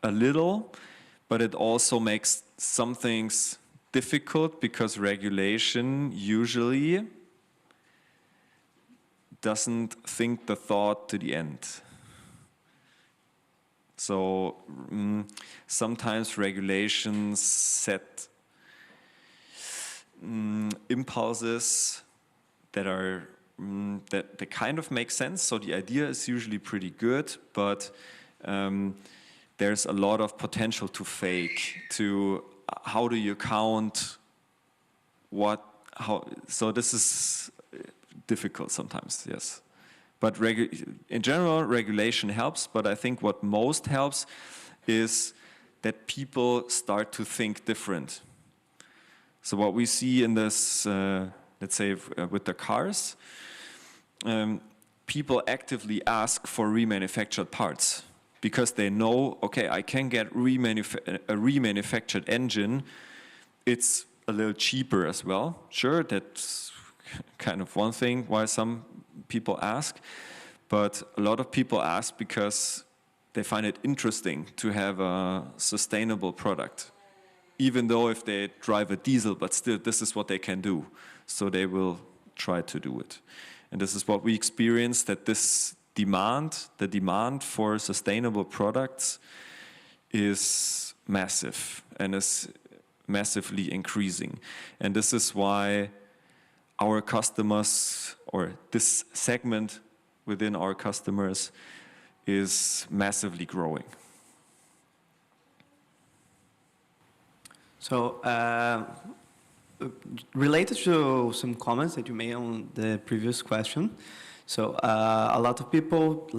a little, but it also makes some things difficult, because regulation usually doesn't think the thought to the end. So sometimes regulations set impulses that are that they kind of make sense. So the idea is usually pretty good, but there's a lot of potential to fake. To how do you count what? How? So this is difficult sometimes. Yes, but in general, regulation helps. But I think what most helps is that people start to think different. So what we see in this, let's say with the cars, people actively ask for remanufactured parts, because they know, okay, I can get a remanufactured engine. It's a little cheaper as well. Sure, that's kind of one thing why some people ask. But a lot of people ask because they find it interesting to have a sustainable product, even though if they drive a diesel, but still this is what they can do. So they will try to do it. And this is what we experience, that this demand, the demand for sustainable products is massive and is massively increasing. And this is why our customers, or this segment within our customers, is massively growing. So, related to some comments that you made on the previous question, so a lot of people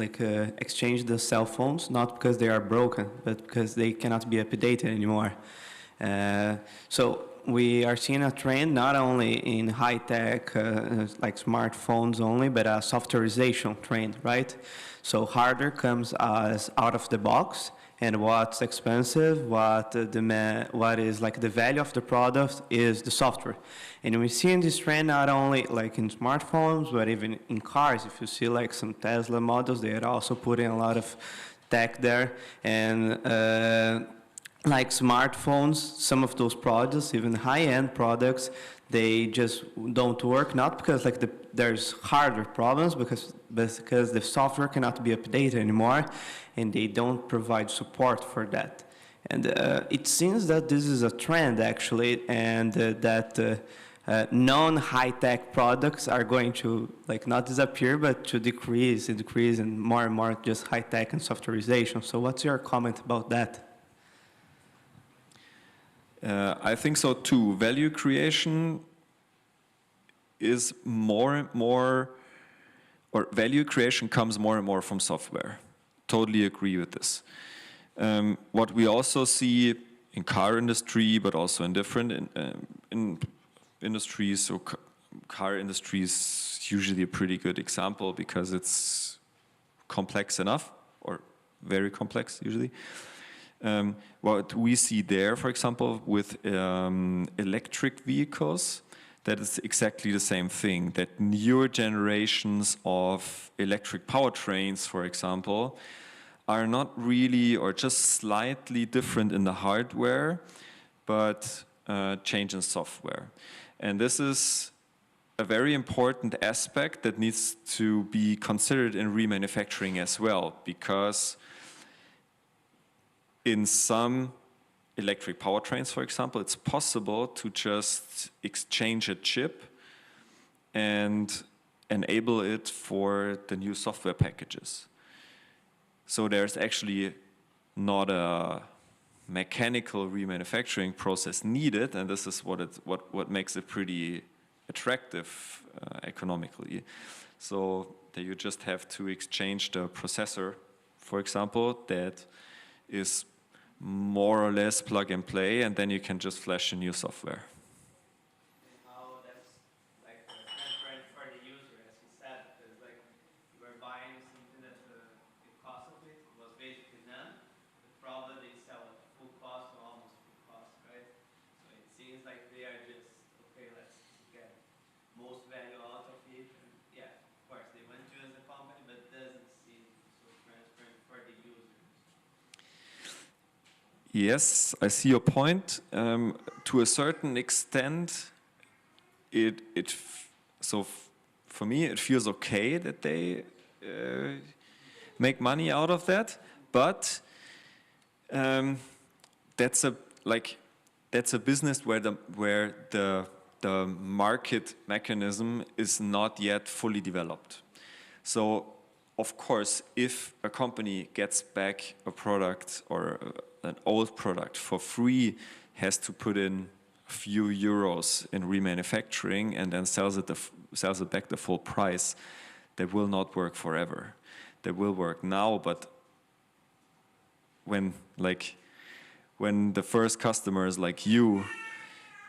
exchange the cell phones not because they are broken, but because they cannot be updated anymore. So we are seeing a trend not only in high tech, like smartphones only, but a softwareization trend, right? So hardware comes as out of the box, and what's expensive, what is like the value of the product is the software. And we see in this trend not only like in smartphones, but even in cars. If you see like some Tesla models, they are also putting a lot of tech there. And like smartphones, some of those products, even high-end products, they just don't work, not because like there's hardware problems, because the software cannot be updated anymore, and they don't provide support for that. And it seems that this is a trend actually, and that non-high-tech products are going to like not disappear, but to decrease and more just high-tech and softwareization. So what's your comment about that? I think so too. Value creation is more and more, or value creation comes more and more from software. Totally agree with this. What we also see in car industry, but also in different in industries. So car industry is usually a pretty good example because it's complex enough, or very complex usually. What we see there, for example, with electric vehicles, that is exactly the same thing, that newer generations of electric powertrains, for example, are not really, or just slightly different in the hardware, but change in software. And this is a very important aspect that needs to be considered in remanufacturing as well, because in some electric powertrains, for example, it's possible to just exchange a chip and enable it for the new software packages. So there's actually not a mechanical remanufacturing process needed, and this is what makes it pretty attractive economically. So that you just have to exchange the processor, for example, that is more or less plug and play, and then you can just flash a new software. And how that's like transparent for the user, as you said, because like you were buying something that the cost of it was basically none, but probably they sell at full cost or almost full cost, right? So it seems like they are just, okay, let's get most value out of it. And yeah, of course, they want to use the company, but it doesn't seem so transparent for the user. Yes, I see your point. To a certain extent, for me, it feels okay that they make money out of that, but that's a business where the market mechanism is not yet fully developed. So, of course, if a company gets back a product or an old product for free, has to put in a few euros in remanufacturing and then sells it back the full price, that will not work forever. That will work now, but when the first customers like you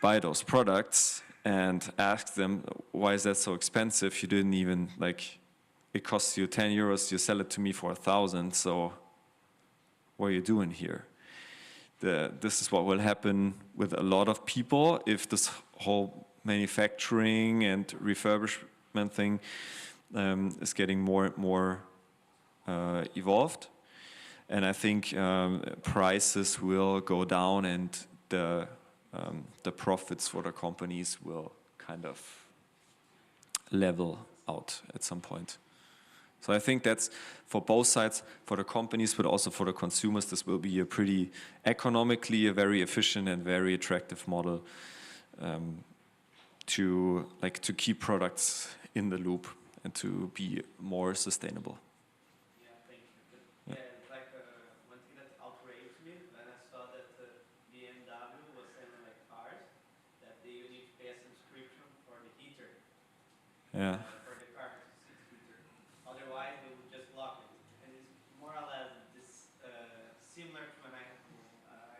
buy those products and ask them, why is that so expensive? You didn't even it costs you 10 euros, you sell it to me for 1,000, so what are you doing here? This is what will happen with a lot of people if this whole manufacturing and refurbishment thing is getting more and more evolved. And I think prices will go down and the profits for the companies will kind of level out at some point. So I think that's for both sides, for the companies, but also for the consumers, this will be a pretty economically, a very efficient and very attractive model to keep products in the loop and to be more sustainable. Yeah, thank you. Yeah, like one thing that outraged me when I saw that BMW was selling like cars that you need to pay a subscription for the heater. Yeah. For the car, seat heater. Otherwise, they would just lock it. And it's more or less this similar to an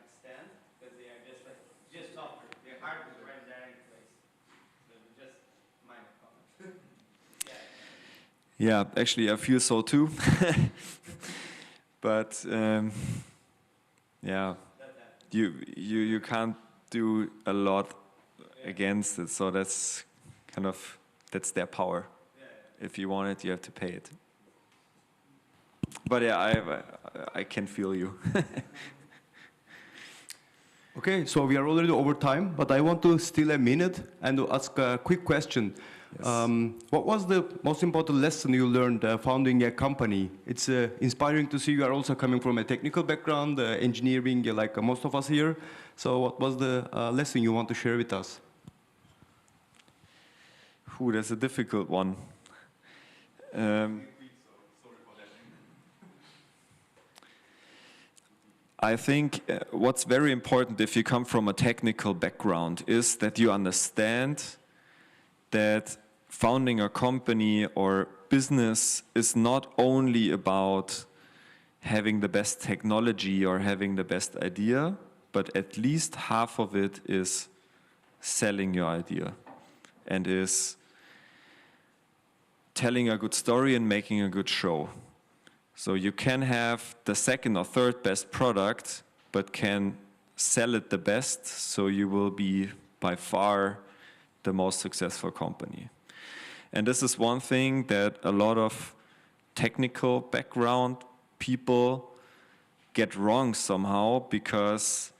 extent because they are just software. The hardware is right there in place. So just minor comment. Yeah, actually, I feel so too. But yeah, you can't do a lot against it. So that's their power. If you want it, you have to pay it. But yeah, I can feel you. Okay, so we are already over time, but I want to steal a minute and to ask a quick question. Yes. What was the most important lesson you learned founding a company? It's inspiring to see you are also coming from a technical background, engineering, like most of us here. So what was the lesson you want to share with us? That's a difficult one. I think what's very important if you come from a technical background is that you understand that founding a company or business is not only about having the best technology or having the best idea, but at least half of it is selling your idea and is telling a good story and making a good show. So you can have the second or third best product, but can sell it the best, so you will be by far the most successful company. And this is one thing that a lot of technical background people get wrong somehow, because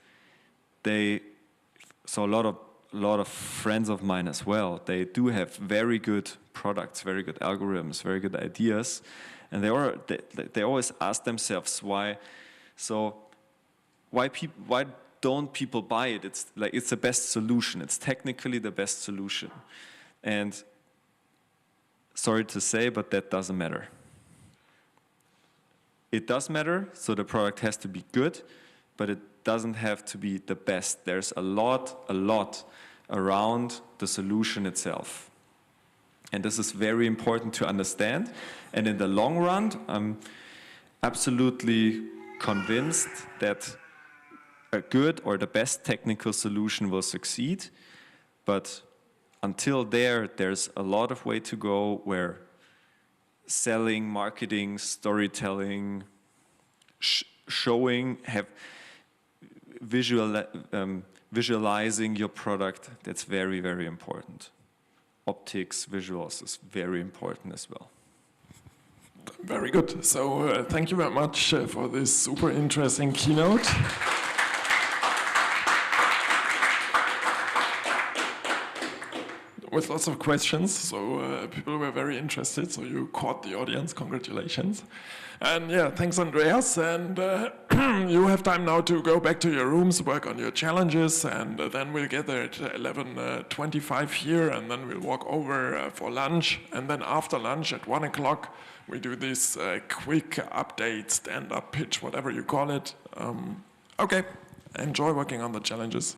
so a lot of friends of mine as well, they do have very good products, very good algorithms, very good ideas, and they always ask themselves why don't people buy it? It's like it's the best solution. It's technically the best solution, and sorry to say, but that doesn't matter. It does matter, so the product has to be good, but it doesn't have to be the best. There's a lot around the solution itself. And this is very important to understand. And in the long run, I'm absolutely convinced that a good or the best technical solution will succeed. But until there's a lot of way to go where selling, marketing, storytelling, showing, visualizing your product, that's very, very important. Optics, visuals is very important as well. Very good. So thank you very much for this super interesting keynote. With lots of questions, so people were very interested, so you caught the audience, congratulations. And yeah, thanks Andreas, and you have time now to go back to your rooms, work on your challenges, and then we'll get there at 11:25 here, and then we'll walk over for lunch, and then after lunch at 1 o'clock, we do this quick update, stand-up pitch, whatever you call it. Okay, enjoy working on the challenges.